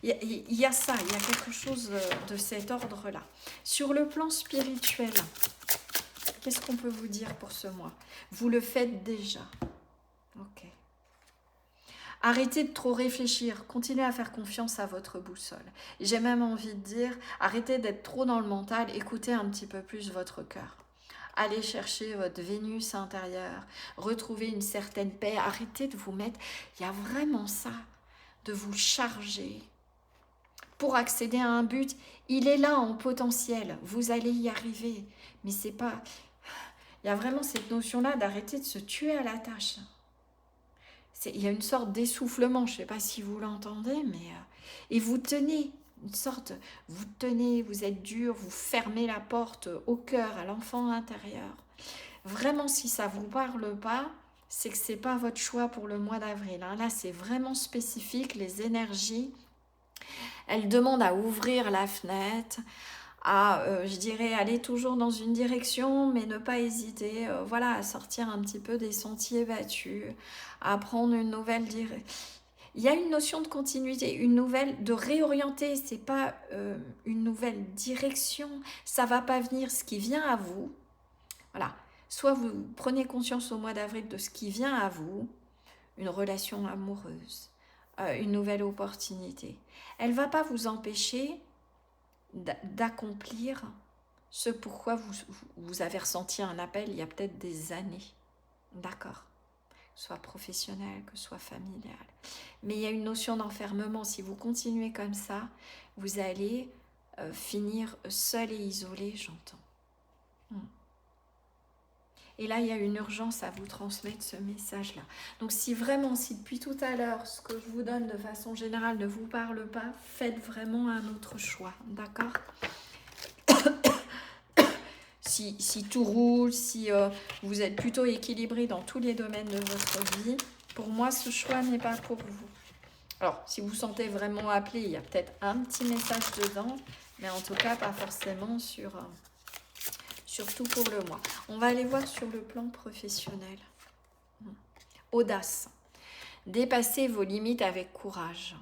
S1: Il y a ça, il y a quelque chose de cet ordre-là. Sur le plan spirituel, qu'est-ce qu'on peut vous dire pour ce mois? Vous le faites déjà. Ok. Arrêtez de trop réfléchir, continuez à faire confiance à votre boussole. J'ai même envie de dire, arrêtez d'être trop dans le mental, écoutez un petit peu plus votre cœur. Allez chercher votre Vénus intérieure, retrouvez une certaine paix, arrêtez de vous mettre, il y a vraiment ça, de vous charger. Pour accéder à un but, il est là en potentiel, vous allez y arriver, mais c'est pas... Il y a vraiment cette notion-là d'arrêter de se tuer à la tâche. Il y a une sorte d'essoufflement, je ne sais pas si vous l'entendez, mais... et vous tenez, une sorte... Vous tenez, vous êtes dur, vous fermez la porte au cœur, à l'enfant intérieur. Vraiment, si ça ne vous parle pas, c'est que ce n'est pas votre choix pour le mois d'avril. Là, c'est vraiment spécifique, les énergies. Elles demandent à ouvrir la fenêtre, à, je dirais, aller toujours dans une direction, mais ne pas hésiter, voilà, à sortir un petit peu des sentiers battus, à prendre une nouvelle direction. Il y a une notion de continuité, de réorienter, c'est pas une nouvelle direction, ça va pas venir ce qui vient à vous. Voilà, soit vous prenez conscience au mois d'avril de ce qui vient à vous, une relation amoureuse, une nouvelle opportunité. Elle va pas vous empêcher d'accomplir ce pourquoi vous avez ressenti un appel il y a peut-être des années. D'accord? Que ce soit professionnel, que ce soit familial. Mais il y a une notion d'enfermement. Si vous continuez comme ça, vous allez finir seul et isolé, j'entends. Et là, il y a une urgence à vous transmettre ce message-là. Donc, si depuis tout à l'heure, ce que je vous donne de façon générale ne vous parle pas, faites vraiment un autre choix, d'accord? Si tout roule, si vous êtes plutôt équilibré dans tous les domaines de votre vie, pour moi, ce choix n'est pas pour vous. Alors, si vous sentez vraiment appelé, il y a peut-être un petit message dedans, mais en tout cas, pas forcément surtout pour le mois. On va aller voir sur le plan professionnel. Audace. Dépassez vos limites avec courage.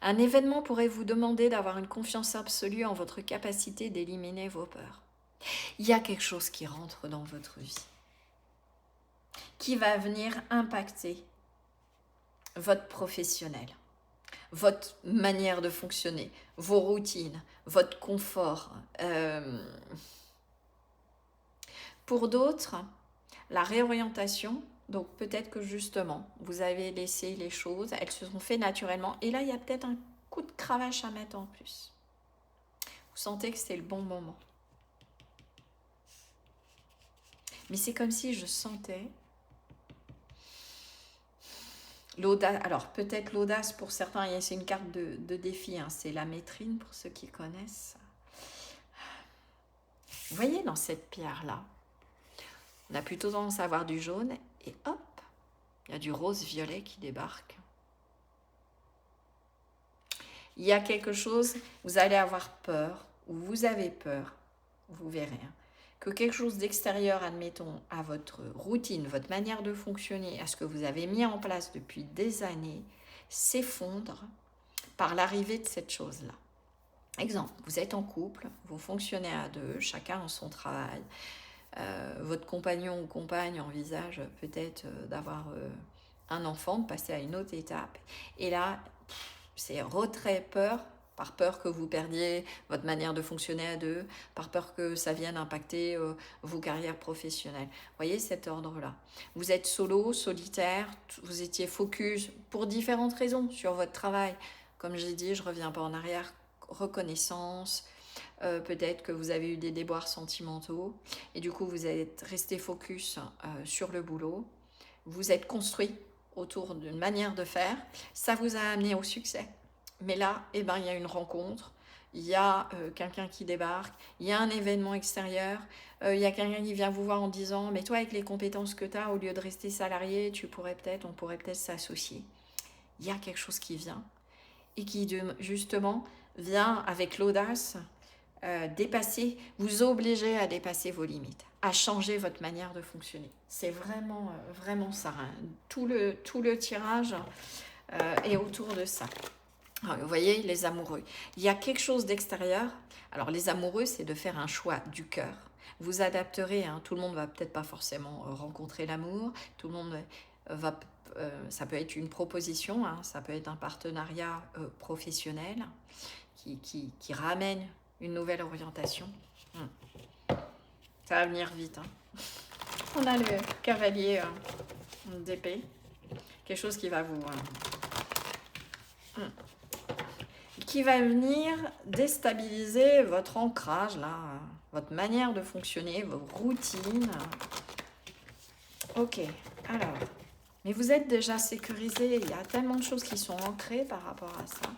S1: Un événement pourrait vous demander d'avoir une confiance absolue en votre capacité d'éliminer vos peurs. Il y a quelque chose qui rentre dans votre vie, qui va venir impacter votre professionnel, votre manière de fonctionner, vos routines, votre confort. Pour d'autres, la réorientation, donc peut-être que justement, vous avez laissé les choses, elles se sont faites naturellement, et là, il y a peut-être un coup de cravache à mettre en plus. Vous sentez que c'est le bon moment. Mais c'est comme si je sentais l'audace. Alors, peut-être l'audace pour certains, c'est une carte de défi, hein, c'est la métrine pour ceux qui connaissent. Vous voyez, dans cette pierre-là, on a plutôt tendance à avoir du jaune, et hop, il y a du rose-violet qui débarque. Il y a quelque chose, vous allez avoir peur, ou vous avez peur, vous verrez, hein, que quelque chose d'extérieur, admettons, à votre routine, votre manière de fonctionner, à ce que vous avez mis en place depuis des années, s'effondre par l'arrivée de cette chose-là. Exemple, vous êtes en couple, vous fonctionnez à deux, chacun en son travail. Votre compagnon ou compagne envisage peut-être d'avoir un enfant, de passer à une autre étape. Et là, c'est retrait, peur, par peur que vous perdiez votre manière de fonctionner à deux, par peur que ça vienne impacter vos carrières professionnelles. Vous voyez cet ordre-là. Vous êtes solo, solitaire, vous étiez focus pour différentes raisons sur votre travail. Comme j'ai dit, je ne reviens pas en arrière, reconnaissance, peut-être que vous avez eu des déboires sentimentaux et du coup vous êtes resté focus sur le boulot, vous êtes construit autour d'une manière de faire, ça vous a amené au succès. Mais là, eh ben, il y a une rencontre, il y a quelqu'un qui débarque, il y a un événement extérieur, il y a quelqu'un qui vient vous voir en disant « mais toi avec les compétences que tu as, au lieu de rester salarié, on pourrait peut-être s'associer ». Il y a quelque chose qui vient et qui justement vient avec l'audace dépasser, vous obliger à dépasser vos limites, à changer votre manière de fonctionner. C'est vraiment, vraiment ça. Hein. Tout le tirage est autour de ça. Alors, vous voyez, les amoureux. Il y a quelque chose d'extérieur. Alors, les amoureux, c'est de faire un choix du cœur. Vous adapterez. Hein. Tout le monde ne va peut-être pas forcément rencontrer l'amour. Tout le monde va... ça peut être une proposition, hein. Ça peut être un partenariat professionnel qui ramène une nouvelle orientation. Ça va venir vite. Hein. On a le cavalier d'épée. Quelque chose qui va vous... qui va venir déstabiliser votre ancrage, là, votre manière de fonctionner, vos routines. Ok, alors... Mais vous êtes déjà sécurisé. Il y a tellement de choses qui sont ancrées par rapport à ça.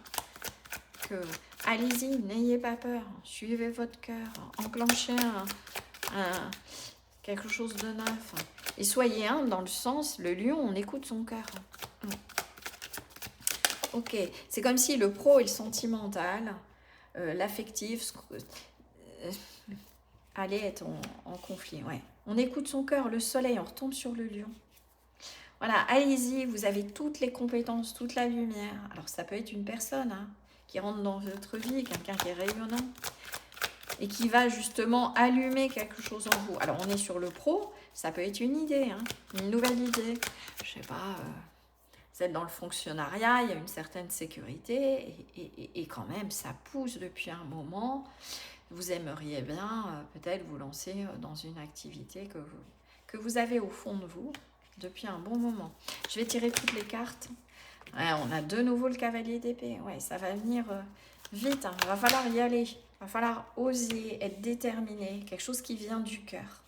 S1: Que allez-y, n'ayez pas peur, suivez votre cœur, enclenchez quelque chose de neuf. Et soyez humble dans le sens, le lion, on écoute son cœur. Ok, c'est comme si le pro et le sentimental, l'affectif, allait être en conflit. Ouais. On écoute son cœur, le soleil, on retombe sur le lion. Voilà, allez-y, vous avez toutes les compétences, toute la lumière. Alors ça peut être une personne, hein, qui rentre dans votre vie, quelqu'un qui est rayonnant et qui va justement allumer quelque chose en vous. Alors on est sur le pro, ça peut être une idée, hein, une nouvelle idée. Je sais pas, vous êtes dans le fonctionnariat, il y a une certaine sécurité et quand même ça pousse depuis un moment. Vous aimeriez bien peut-être vous lancer dans une activité que vous avez au fond de vous depuis un bon moment. Je vais tirer toutes les cartes. Ouais, on a de nouveau le cavalier d'épée. Ouais, ça va venir vite. Hein. Il va falloir y aller. Il va falloir oser, être déterminé. Quelque chose qui vient du cœur.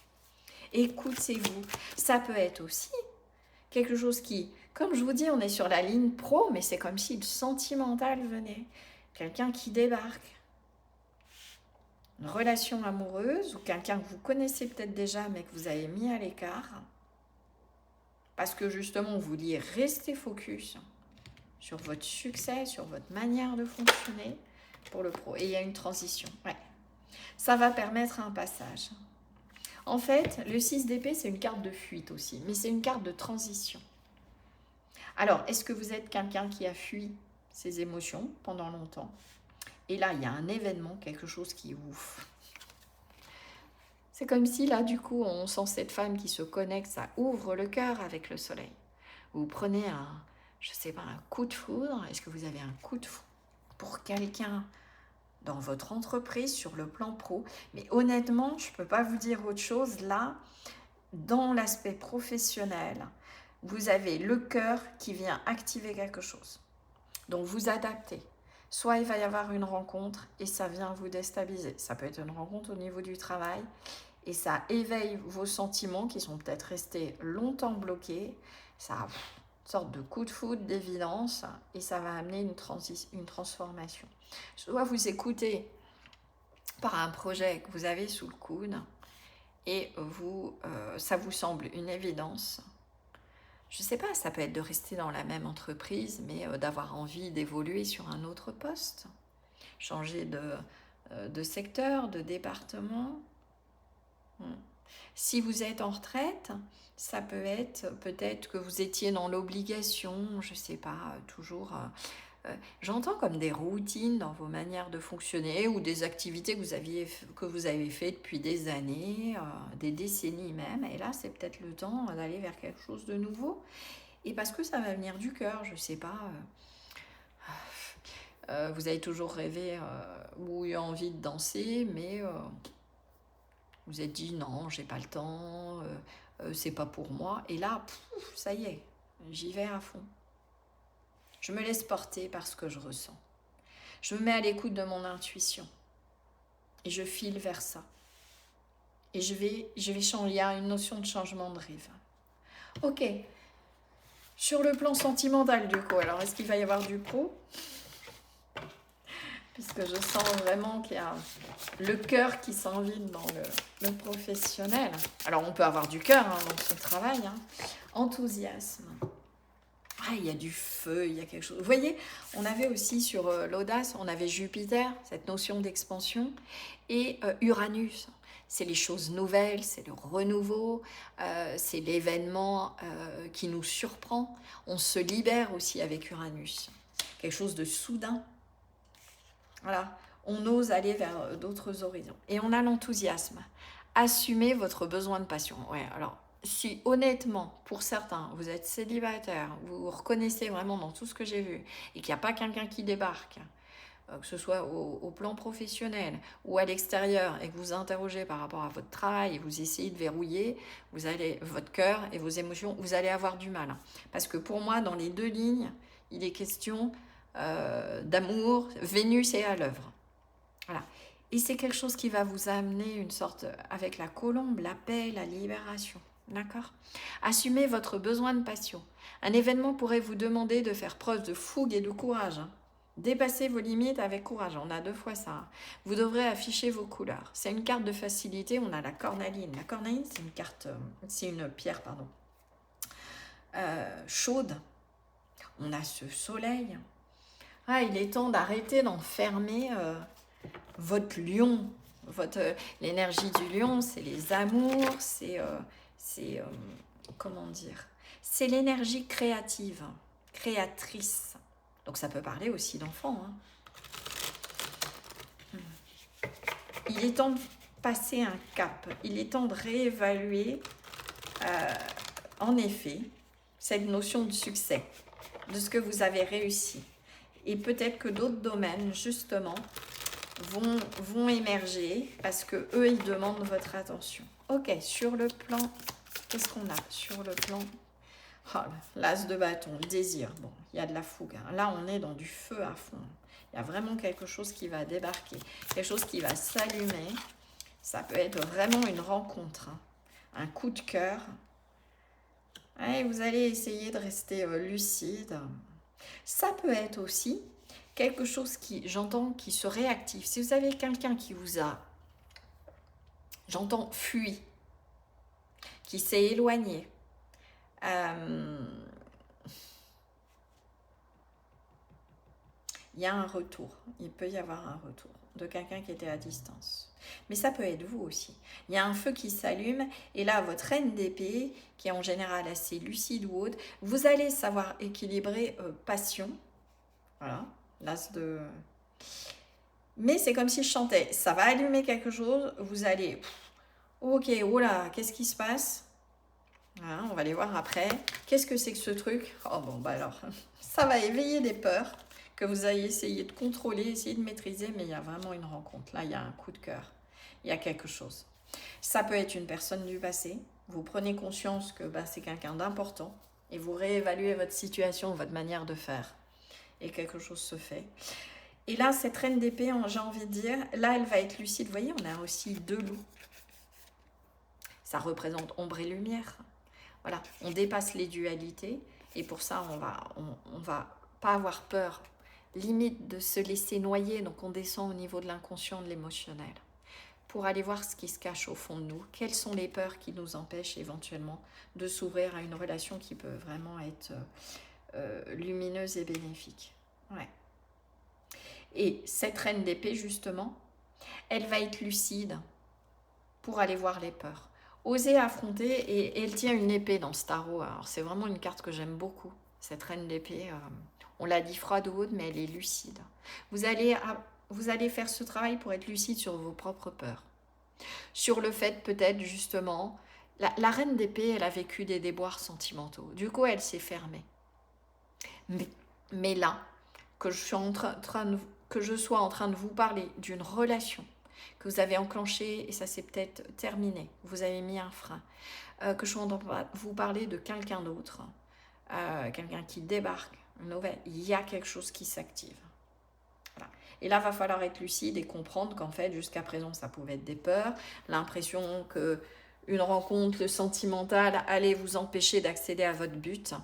S1: Écoutez-vous. Ça peut être aussi quelque chose qui, comme je vous dis, on est sur la ligne pro, mais c'est comme si le sentimental venait. Quelqu'un qui débarque. Une relation amoureuse ou quelqu'un que vous connaissez peut-être déjà, mais que vous avez mis à l'écart. Parce que justement, vous vouliez rester focus sur votre succès, sur votre manière de fonctionner pour le pro. Et il y a une transition. Ouais. Ça va permettre un passage. En fait, le 6 d'épée, c'est une carte de fuite aussi, mais c'est une carte de transition. Alors, est-ce que vous êtes quelqu'un qui a fui ses émotions pendant longtemps? Et là, il y a un événement, quelque chose qui ouf. C'est comme si là, du coup, on sent cette femme qui se connecte, ça ouvre le cœur avec le soleil. Vous prenez je sais pas, un coup de foudre. Est-ce que vous avez un coup de foudre pour quelqu'un dans votre entreprise sur le plan pro? Mais honnêtement, je ne peux pas vous dire autre chose. Là, dans l'aspect professionnel, vous avez le cœur qui vient activer quelque chose. Donc, vous adaptez. Soit il va y avoir une rencontre et ça vient vous déstabiliser. Ça peut être une rencontre au niveau du travail et ça éveille vos sentiments qui sont peut-être restés longtemps bloqués. Ça a une sorte de coup de foudre, d'évidence, et ça va amener une transformation. Soit vous écoutez par un projet que vous avez sous le coude et ça vous semble une évidence. Je ne sais pas, ça peut être de rester dans la même entreprise, mais d'avoir envie d'évoluer sur un autre poste, changer de secteur, de département. Si vous êtes en retraite, ça peut être peut-être que vous étiez dans l'obligation, je ne sais pas, toujours... j'entends comme des routines dans vos manières de fonctionner ou des activités que vous avez fait depuis des années, des décennies même. Et là, c'est peut-être le temps d'aller vers quelque chose de nouveau. Et parce que ça va venir du cœur, je ne sais pas... vous avez toujours rêvé ou eu envie de danser, mais... vous êtes dit non, j'ai pas le temps, c'est pas pour moi. Et là, ça y est, j'y vais à fond. Je me laisse porter par ce que je ressens. Je me mets à l'écoute de mon intuition. Et je file vers ça. Et je vais changer, il y a une notion de changement de rêve. Ok. Sur le plan sentimental du coup, alors est-ce qu'il va y avoir du pro? Puisque je sens vraiment qu'il y a le cœur qui s'envide dans le professionnel. Alors on peut avoir du cœur dans son travail. Enthousiasme. Ah, il y a du feu, il y a quelque chose. Vous voyez, on avait aussi sur l'audace, on avait Jupiter, cette notion d'expansion, et Uranus. C'est les choses nouvelles, c'est le renouveau, c'est l'événement qui nous surprend. On se libère aussi avec Uranus. Quelque chose de soudain. Voilà, on ose aller vers d'autres horizons. Et on a l'enthousiasme. Assumez votre besoin de passion. Ouais, alors, si honnêtement, pour certains, vous êtes célibataire, vous vous reconnaissez vraiment dans tout ce que j'ai vu, et qu'il n'y a pas quelqu'un qui débarque, que ce soit au plan professionnel ou à l'extérieur, et que vous interrogez par rapport à votre travail, et vous essayez de verrouiller, votre cœur et vos émotions, vous allez avoir du mal. Parce que pour moi, dans les deux lignes, il est question d'amour, Vénus est à l'œuvre. Voilà. Et c'est quelque chose qui va vous amener une sorte, avec la colombe, la paix, la libération. D'accord? Assumez votre besoin de passion. Un événement pourrait vous demander de faire preuve de fougue et de courage. Dépassez vos limites avec courage. On a 2 fois ça. Vous devrez afficher vos couleurs. C'est une carte de facilité. On a la cornaline. La cornaline, c'est une carte, c'est une pierre, pardon, chaude. On a ce soleil. Ah, il est temps d'arrêter d'enfermer votre lion. L'énergie du lion, c'est les amours, c'est comment dire, c'est l'énergie créative, créatrice. Donc ça peut parler aussi d'enfants. Il est temps de passer un cap. Il est temps de réévaluer, en effet, cette notion de succès, de ce que vous avez réussi. Et peut-être que d'autres domaines, justement, vont émerger parce que eux ils demandent votre attention. Ok, sur le plan, qu'est-ce qu'on a sur le plan? Oh, l'as de bâton, le désir. Bon, il y a de la fougue. Là, on est dans du feu à fond. Il y a vraiment quelque chose qui va débarquer, quelque chose qui va s'allumer. Ça peut être vraiment une rencontre, un coup de cœur. Et vous allez essayer de rester lucide. Ça peut être aussi quelque chose j'entends, qui se réactive. Si vous avez quelqu'un qui vous a, j'entends, fui, qui s'est éloigné, il y a un retour. Il peut y avoir un retour de quelqu'un qui était à distance. Mais ça peut être vous aussi. Il y a un feu qui s'allume et là, votre reine d'épée, qui est en général assez lucide ou autre, vous allez savoir équilibrer passion. Voilà, l'as de... Mais c'est comme si je chantais. Ça va allumer quelque chose, vous allez... Ok, oh là, qu'est-ce qui se passe? Voilà, on va aller voir après. Qu'est-ce que c'est que ce truc? Oh bon, bah alors, ça va éveiller des peurs que vous allez essayer de contrôler, essayer de maîtriser, mais il y a vraiment une rencontre. Là, il y a un coup de cœur. Il y a quelque chose. Ça peut être une personne du passé. Vous prenez conscience que bah, c'est quelqu'un d'important et vous réévaluez votre situation, votre manière de faire. Et quelque chose se fait. Et là, cette reine d'épée, j'ai envie de dire, là, elle va être lucide. Vous voyez, on a aussi 2 loups. Ça représente ombre et lumière. Voilà, on dépasse les dualités et pour ça, on va pas avoir peur, limite de se laisser noyer. Donc, on descend au niveau de l'inconscient, de l'émotionnel, pour aller voir ce qui se cache au fond de nous. Quelles sont les peurs qui nous empêchent éventuellement de s'ouvrir à une relation qui peut vraiment être lumineuse et bénéfique. Ouais. Et cette reine d'épée, justement, elle va être lucide pour aller voir les peurs. Oser affronter, et elle tient une épée dans ce tarot. Alors c'est vraiment une carte que j'aime beaucoup, cette reine d'épée. On l'a dit froide ou haute, mais elle est lucide. Vous allez faire ce travail pour être lucide sur vos propres peurs. Sur le fait peut-être justement, la reine d'épée, elle a vécu des déboires sentimentaux. Du coup, elle s'est fermée. Mais là, que je sois en train de vous parler d'une relation que vous avez enclenchée et ça s'est peut-être terminé, vous avez mis un frein, que je suis en train de vous parler de quelqu'un d'autre, quelqu'un qui débarque, une nouvelle, il y a quelque chose qui s'active. Voilà. Et là, il va falloir être lucide et comprendre qu'en fait, jusqu'à présent, ça pouvait être des peurs, l'impression que une rencontre sentimentale allait vous empêcher d'accéder à votre but,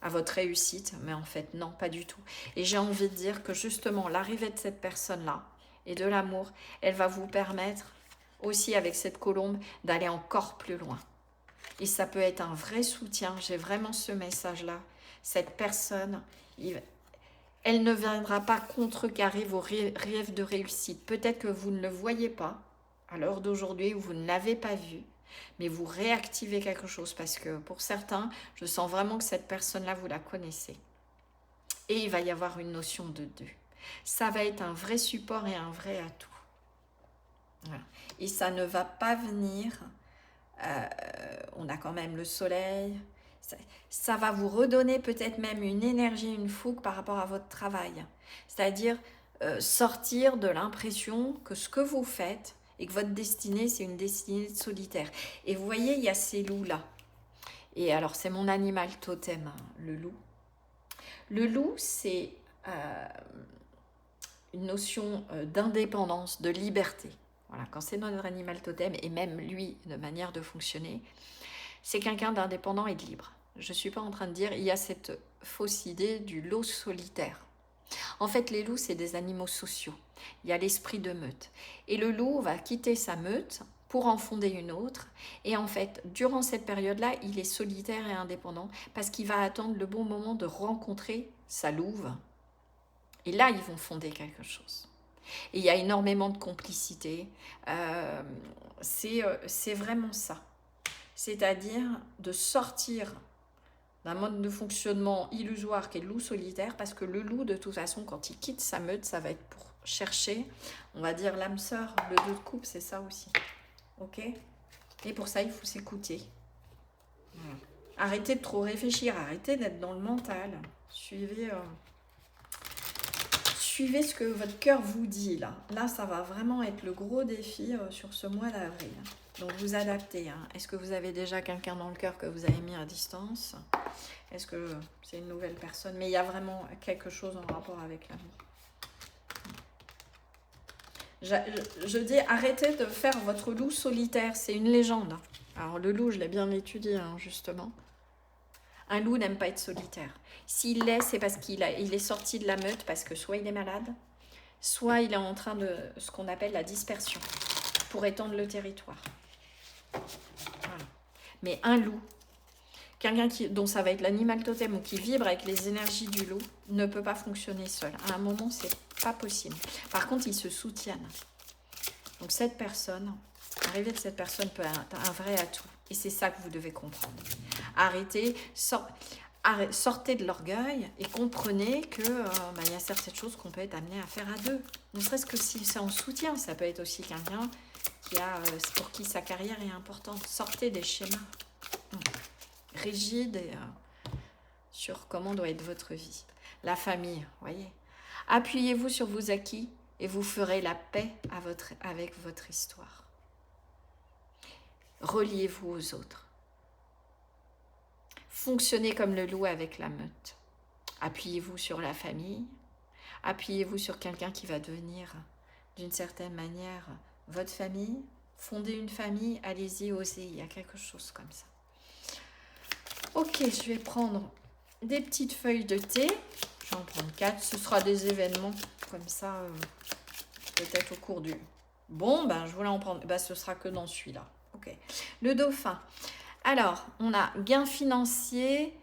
S1: à votre réussite, mais en fait, non, pas du tout. Et j'ai envie de dire que justement, l'arrivée de cette personne-là et de l'amour, elle va vous permettre aussi avec cette colombe d'aller encore plus loin. Et ça peut être un vrai soutien, j'ai vraiment ce message-là. Cette personne, elle ne viendra pas contrecarrer vos rêves de réussite. Peut-être que vous ne le voyez pas à l'heure d'aujourd'hui, ou vous ne l'avez pas vu, mais vous réactivez quelque chose parce que pour certains, je sens vraiment que cette personne-là, vous la connaissez. Et il va y avoir une notion de deux. Ça va être un vrai support et un vrai atout. Voilà. Et ça ne va pas venir, on a quand même le soleil, ça va vous redonner peut-être même une énergie, une fougue par rapport à votre travail. C'est-à-dire sortir de l'impression que ce que vous faites et que votre destinée, c'est une destinée solitaire. Et vous voyez, il y a ces loups-là. Et alors, c'est mon animal totem, hein, le loup. Le loup, c'est une notion d'indépendance, de liberté. Voilà, quand c'est notre animal totem, et même lui, de manière de fonctionner, c'est quelqu'un d'indépendant et de libre. Je ne suis pas en train de dire, il y a cette fausse idée du loup solitaire. En fait, les loups, c'est des animaux sociaux. Il y a l'esprit de meute. Et le loup va quitter sa meute pour en fonder une autre. Et en fait, durant cette période-là, il est solitaire et indépendant parce qu'il va attendre le bon moment de rencontrer sa louve. Et là, ils vont fonder quelque chose. Et il y a énormément de complicité. C'est vraiment ça. C'est-à-dire de sortir d'un mode de fonctionnement illusoire qu'est le loup solitaire, parce que le loup, de toute façon, quand il quitte sa meute, ça va être pour chercher, on va dire, l'âme sœur, le 2 de coupe, c'est ça aussi. Ok? Et pour ça, il faut s'écouter. Voilà. Arrêtez de trop réfléchir, arrêtez d'être dans le mental. Suivez ce que votre cœur vous dit, là. Là, ça va vraiment être le gros défi sur ce mois d'avril. Donc, vous adaptez. Hein. Est-ce que vous avez déjà quelqu'un dans le cœur que vous avez mis à distance? Est-ce que c'est une nouvelle personne? Mais il y a vraiment quelque chose en rapport avec l'amour. Je dis, arrêtez de faire votre loup solitaire. C'est une légende. Alors, le loup, je l'ai bien étudié, hein, justement. Un loup n'aime pas être solitaire. S'il l'est, c'est parce qu'il est sorti de la meute, parce que soit il est malade, soit il est en train de ce qu'on appelle la dispersion, pour étendre le territoire. Voilà. Mais un loup, quelqu'un dont ça va être l'animal totem ou qui vibre avec les énergies du loup ne peut pas fonctionner seul. À un moment, c'est pas possible. Par contre, ils se soutiennent. Donc cette personne, l'arrivée de cette personne peut être un vrai atout. Et c'est ça que vous devez comprendre. Arrêtez, sortez de l'orgueil et comprenez que y a certaines choses qu'on peut être amené à faire à deux. Ne serait-ce que si c'est en soutien, ça peut être aussi quelqu'un pour qui sa carrière est importante. Sortez des schémas rigides sur comment doit être votre vie. La famille, voyez. Appuyez-vous sur vos acquis et vous ferez la paix avec votre histoire. Reliez-vous aux autres. Fonctionnez comme le loup avec la meute. Appuyez-vous sur la famille. Appuyez-vous sur quelqu'un qui va devenir, d'une certaine manière, votre famille. Fondez une famille, allez-y, osez. Il y a quelque chose comme ça. Ok, je vais prendre des petites feuilles de thé. Je vais en prendre 4. Ce sera des événements comme ça, peut-être au cours du... Bon, je voulais en prendre... ce sera que dans celui-là. Ok. Le dauphin. Alors, on a gain financier.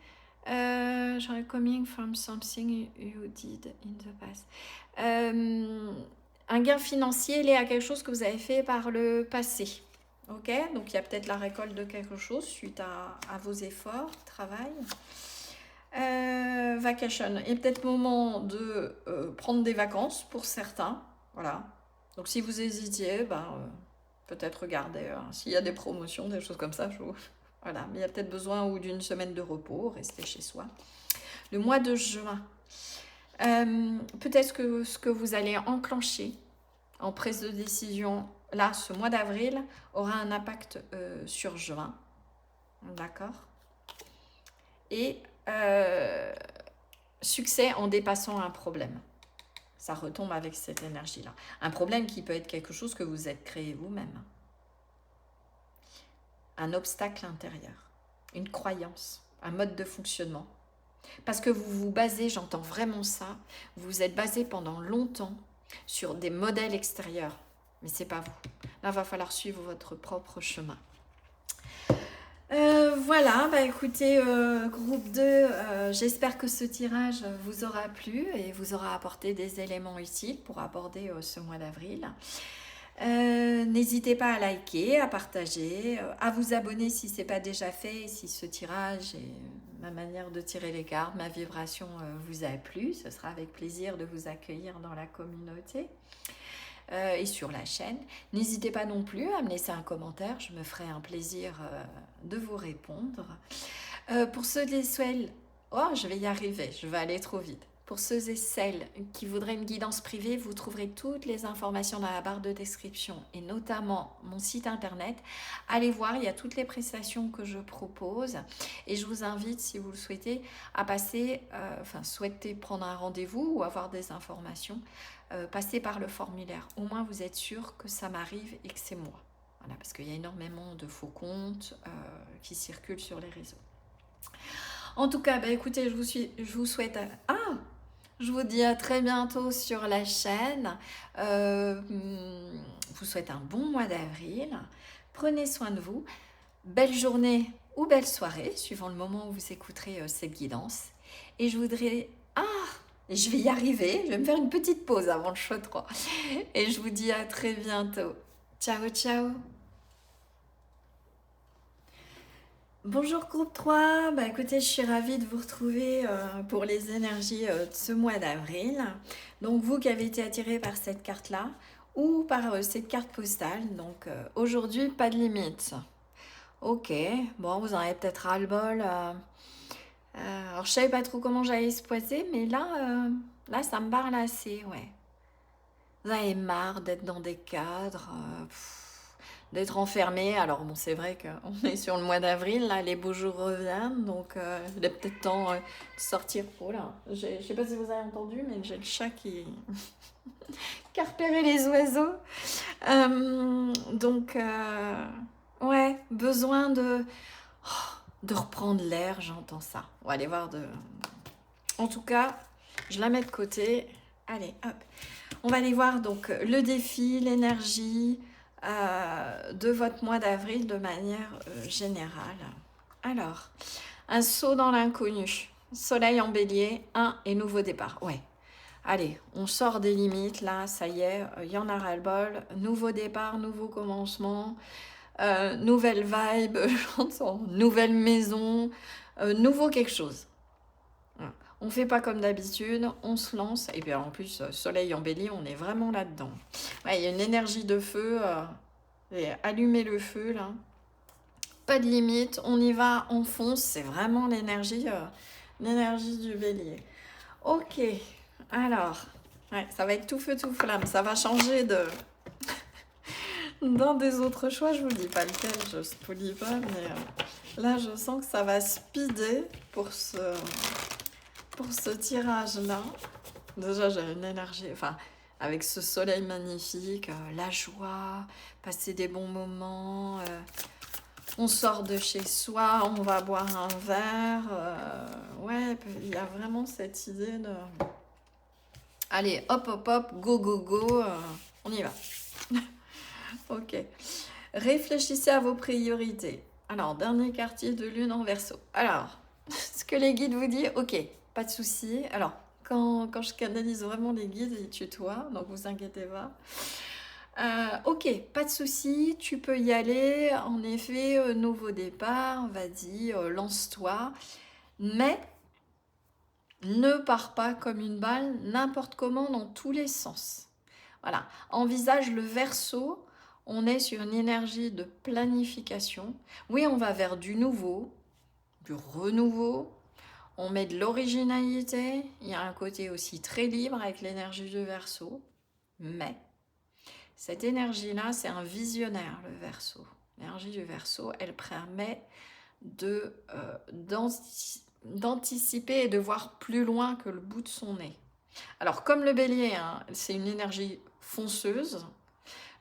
S1: Coming from something you did in the past. Un gain financier lié à quelque chose que vous avez fait par le passé. Ok, donc il y a peut-être la récolte de quelque chose suite à vos efforts, travail. Vacation. Il est peut-être moment de prendre des vacances pour certains. Voilà. Donc si vous hésitiez, peut-être regarder s'il y a des promotions, des choses comme ça. Voilà. Mais il y a peut-être besoin ou d'une semaine de repos, rester chez soi. Le mois de juin. Peut-être que ce que vous allez enclencher en prise de décision, là, ce mois d'avril, aura un impact sur juin. D'accord. Et succès en dépassant un problème. Ça retombe avec cette énergie-là. Un problème qui peut être quelque chose que vous êtes créé vous-même. Un obstacle intérieur. Une croyance. Un mode de fonctionnement. Parce que vous vous basez, j'entends vraiment ça, vous êtes basé pendant longtemps sur des modèles extérieurs. Mais c'est pas vous. Là, il va falloir suivre votre propre chemin. Voilà, écoutez, groupe 2, j'espère que ce tirage vous aura plu et vous aura apporté des éléments utiles pour aborder ce mois d'avril. N'hésitez pas à liker, à partager, à vous abonner si ce n'est pas déjà fait, si ce tirage et ma manière de tirer les cartes, ma vibration vous a plu. Ce sera avec plaisir de vous accueillir dans la communauté. Et sur la chaîne. N'hésitez pas non plus à me laisser un commentaire, je me ferai un plaisir de vous répondre. Pour ceux et celles... Oh, je vais y arriver, je vais aller trop vite. Pour ceux et celles qui voudraient une guidance privée, vous trouverez toutes les informations dans la barre de description et notamment mon site internet. Allez voir, il y a toutes les prestations que je propose et je vous invite, si vous le souhaitez, à passer, souhaitez prendre un rendez-vous ou avoir des informations, passez par le formulaire. Au moins, vous êtes sûr que ça m'arrive et que c'est moi. Voilà, parce qu'il y a énormément de faux comptes qui circulent sur les réseaux. En tout cas, écoutez, je vous souhaite... Je vous dis à très bientôt sur la chaîne. Je vous souhaite un bon mois d'avril. Prenez soin de vous. Belle journée ou belle soirée, suivant le moment où vous écouterez cette guidance. Et je voudrais... je vais y arriver. Je vais me faire une petite pause avant le show 3. Et je vous dis à très bientôt. Ciao, ciao. Bonjour groupe 3, écoutez, je suis ravie de vous retrouver pour les énergies de ce mois d'avril. Donc vous qui avez été attirés par cette carte-là ou par cette carte postale, donc aujourd'hui pas de limite. Ok, bon vous en avez peut-être ras-le-bol. Alors je savais pas trop comment j'allais se poser, mais là ça me parle assez, ouais. Vous avez marre d'être dans des cadres... d'être enfermé. Alors bon, c'est vrai qu'on est sur le mois d'avril, là, les beaux jours reviennent, donc il est peut-être temps de sortir. Oh là, je sais pas si vous avez entendu, mais j'ai le chat qui a repéré les oiseaux. Ouais, besoin de reprendre l'air, j'entends ça. On va aller voir En tout cas, je la mets de côté. Allez, hop. On va aller voir donc le défi, l'énergie... de votre mois d'avril de manière générale. Alors, Un saut dans l'inconnu. Soleil en bélier, et nouveau départ. Ouais. Allez, on sort des limites, là, ça y est, il y en a ras-le-bol. Nouveau départ, nouveau commencement, nouvelle vibe, j'entends, nouvelle maison, nouveau quelque chose. Voilà. On ne fait pas comme d'habitude, on se lance. Et puis en plus, soleil en bélier, on est vraiment là-dedans. Ouais, il y a une énergie de feu. Et allumez le feu, là. Pas de limite, on y va, on fonce. C'est vraiment l'énergie du bélier. Ok, alors, ouais, ça va être tout feu, tout flamme. Ça va changer d'un des autres choix. Je vous dis pas lequel, je ne vous dis pas, mais là, je sens que ça va speeder pour ce tirage-là. Déjà, j'ai une énergie, enfin, avec ce soleil magnifique, la joie, passer des bons moments. On sort de chez soi, on va boire un verre. Ouais, il y a vraiment cette idée de... Allez, hop, hop, hop, go, go, go, on y va. Ok. Réfléchissez à vos priorités. Alors, dernier quartier de lune en Verseau. Alors, ce que les guides vous disent, ok, pas de souci. Alors, quand je canalise vraiment les guides, ils tutoient, donc vous inquiétez pas. Ok, pas de souci, tu peux y aller. En effet, nouveau départ, vas-y, lance-toi. Mais ne pars pas comme une balle, n'importe comment, dans tous les sens. Voilà, envisage le Verseau. On est sur une énergie de planification. Oui, on va vers du nouveau, du renouveau. On met de l'originalité. Il y a un côté aussi très libre avec l'énergie du Verseau. Mais cette énergie-là, c'est un visionnaire, le Verseau. L'énergie du Verseau, elle permet d'anticiper et de voir plus loin que le bout de son nez. Alors, comme le Bélier, hein, c'est une énergie fonceuse,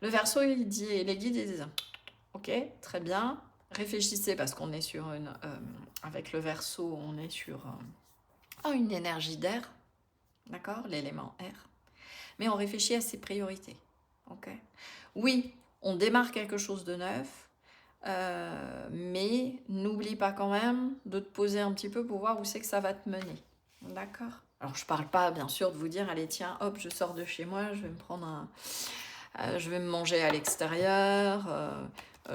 S1: le Verseau, les guides, ils disent « Ok, très bien, réfléchissez parce qu'on est sur une... avec le Verseau, on est sur une énergie d'air, d'accord, l'élément air. Mais on réfléchit à ses priorités. Ok. Oui, on démarre quelque chose de neuf, mais n'oublie pas quand même de te poser un petit peu pour voir où c'est que ça va te mener. D'accord. Alors, je parle pas, bien sûr, de vous dire, allez, tiens, hop, je sors de chez moi, je vais me prendre je vais me manger à l'extérieur,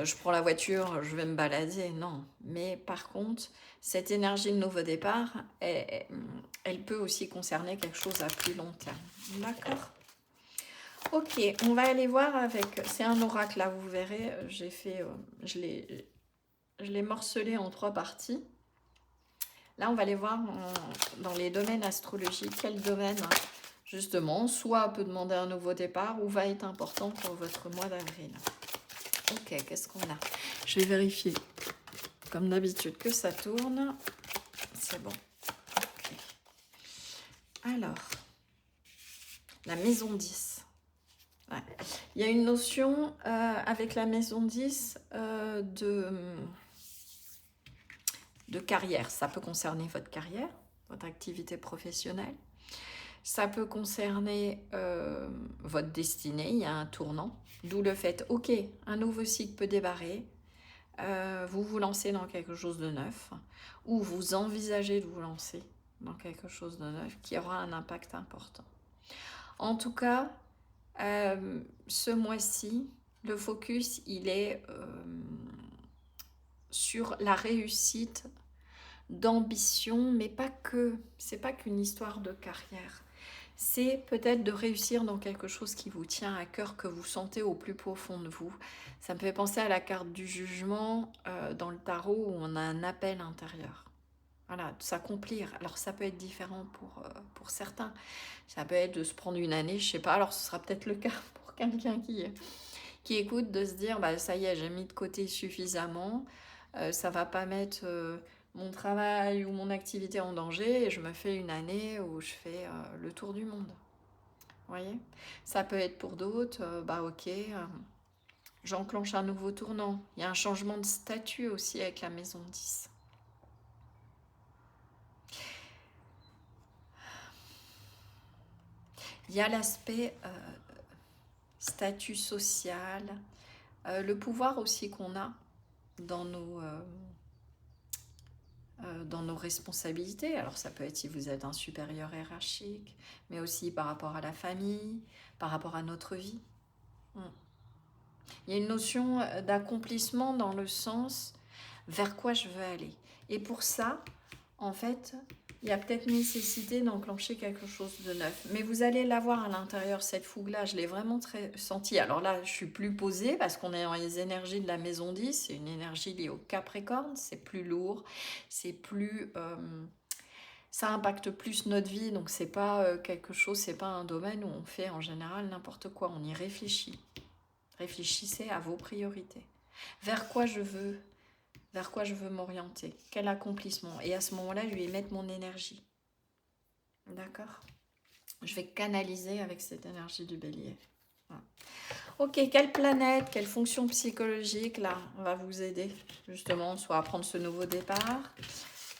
S1: je prends la voiture, je vais me balader. Non. Mais par contre, cette énergie de nouveau départ, elle peut aussi concerner quelque chose à plus long terme. D'accord. Ok, on va aller voir avec... C'est un oracle, là, vous verrez. J'ai fait... je l'ai morcelé en 3 parties. Là, on va aller voir dans les domaines astrologiques, quel domaine, justement, soit peut demander un nouveau départ ou va être important pour votre mois d'avril. Ok, qu'est-ce qu'on a? Je vais vérifier, comme d'habitude, que ça tourne. C'est bon. Ok. Alors, la maison 10. Ouais. Il y a une notion avec la maison 10 de carrière. Ça peut concerner votre carrière, votre activité professionnelle. Ça peut concerner votre destinée. Il y a un tournant. D'où le fait, ok, un nouveau cycle peut démarrer. Vous vous lancez dans quelque chose de neuf. Ou vous envisagez de vous lancer dans quelque chose de neuf qui aura un impact important. En tout cas, ce mois-ci, le focus, il est sur la réussite d'ambition, mais pas que. C'est pas qu'une histoire de carrière. C'est peut-être de réussir dans quelque chose qui vous tient à cœur, que vous sentez au plus profond de vous. Ça me fait penser à la carte du jugement dans le tarot où on a un appel intérieur. Voilà, de s'accomplir. Alors ça peut être différent pour certains. Ça peut être de se prendre une année, je sais pas. Alors ce sera peut-être le cas pour quelqu'un qui écoute, de se dire, bah ça y est, j'ai mis de côté suffisamment. Ça va pas mettre mon travail ou mon activité en danger et je me fais une année où je fais le tour du monde. Vous voyez? Ça peut être pour d'autres, bah ok, j'enclenche un nouveau tournant. Il y a un changement de statut aussi avec la maison 10. Il y a l'aspect statut social, le pouvoir aussi qu'on a dans dans nos responsabilités. Alors ça peut être si vous êtes un supérieur hiérarchique, mais aussi par rapport à la famille, par rapport à notre vie. Il y a une notion d'accomplissement dans le sens vers quoi je veux aller. Et pour ça, en fait, il y a peut-être nécessité d'enclencher quelque chose de neuf. Mais vous allez l'avoir à l'intérieur, cette fougue-là, je l'ai vraiment très sentie. Alors là, je suis plus posée parce qu'on est dans les énergies de la maison 10. C'est une énergie liée au Capricorne, c'est plus lourd, c'est plus... ça impacte plus notre vie, donc c'est pas quelque chose, c'est pas un domaine où on fait en général n'importe quoi, on y réfléchit. Réfléchissez à vos priorités. Vers quoi je veux m'orienter, quel accomplissement. Et à ce moment-là, je vais y mettre mon énergie. D'accord? Je vais canaliser avec cette énergie du bélier. Voilà. Ok, quelle planète, quelle fonction psychologique, là, va vous aider, justement, soit à prendre ce nouveau départ,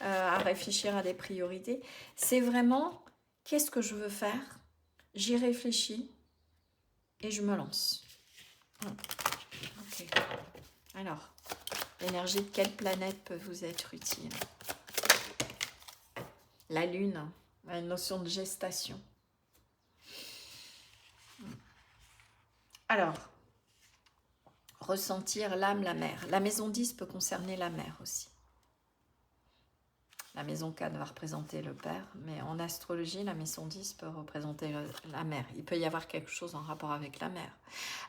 S1: à réfléchir à des priorités. C'est vraiment, qu'est-ce que je veux faire? J'y réfléchis et je me lance. Ok. Alors, l'énergie de quelle planète peut vous être utile? La lune, une notion de gestation. Alors, ressentir l'âme, la mère. La maison 10 peut concerner la mère aussi. La maison 4 va représenter le père, mais en astrologie, la maison 10 peut représenter la mère. Il peut y avoir quelque chose en rapport avec la mère,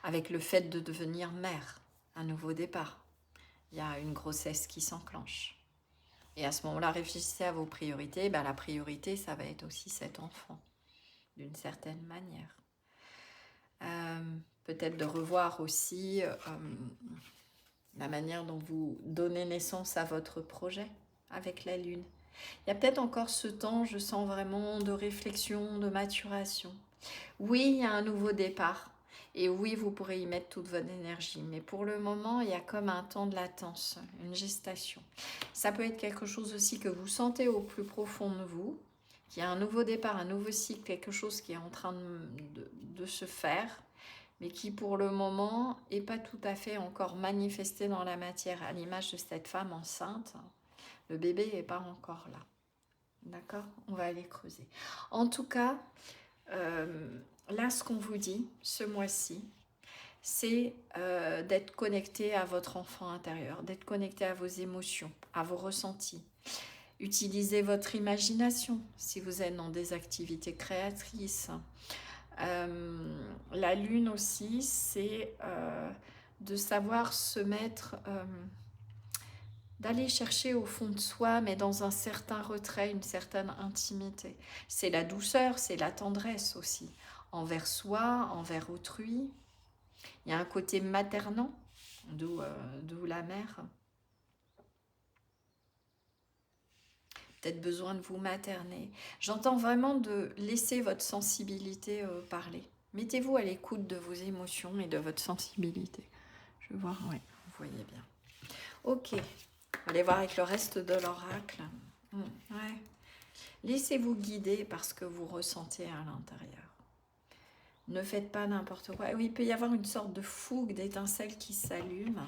S1: avec le fait de devenir mère, un nouveau départ. Il y a une grossesse qui s'enclenche. Et à ce moment-là, réfléchissez à vos priorités. Ben, la priorité, ça va être aussi cet enfant, d'une certaine manière. Peut-être de revoir aussi la manière dont vous donnez naissance à votre projet avec la lune. Il y a peut-être encore ce temps, je sens vraiment, de réflexion, de maturation. Oui, il y a un nouveau départ. Et oui, vous pourrez y mettre toute votre énergie. Mais pour le moment, il y a comme un temps de latence, une gestation. Ça peut être quelque chose aussi que vous sentez au plus profond de vous, qu'il y a un nouveau départ, un nouveau cycle, quelque chose qui est en train de se faire, mais qui pour le moment n'est pas tout à fait encore manifesté dans la matière, à l'image de cette femme enceinte. Le bébé n'est pas encore là. D'accord? On va aller creuser. En tout cas, là, ce qu'on vous dit ce mois-ci, c'est d'être connecté à votre enfant intérieur, d'être connecté à vos émotions, à vos ressentis. Utilisez votre imagination si vous êtes dans des activités créatrices. La lune aussi, c'est de savoir se mettre... d'aller chercher au fond de soi, mais dans un certain retrait, une certaine intimité. C'est la douceur, c'est la tendresse aussi, envers soi, envers autrui. Il y a un côté maternant, d'où la mère. Peut-être besoin de vous materner. J'entends vraiment de laisser votre sensibilité parler. Mettez-vous à l'écoute de vos émotions et de votre sensibilité. Je vais voir, oui, vous voyez bien. Ok. Allez voir avec le reste de l'oracle. Ouais. Laissez-vous guider par ce que vous ressentez à l'intérieur. Ne faites pas n'importe quoi. Oui, il peut y avoir une sorte de fougue, d'étincelle qui s'allume.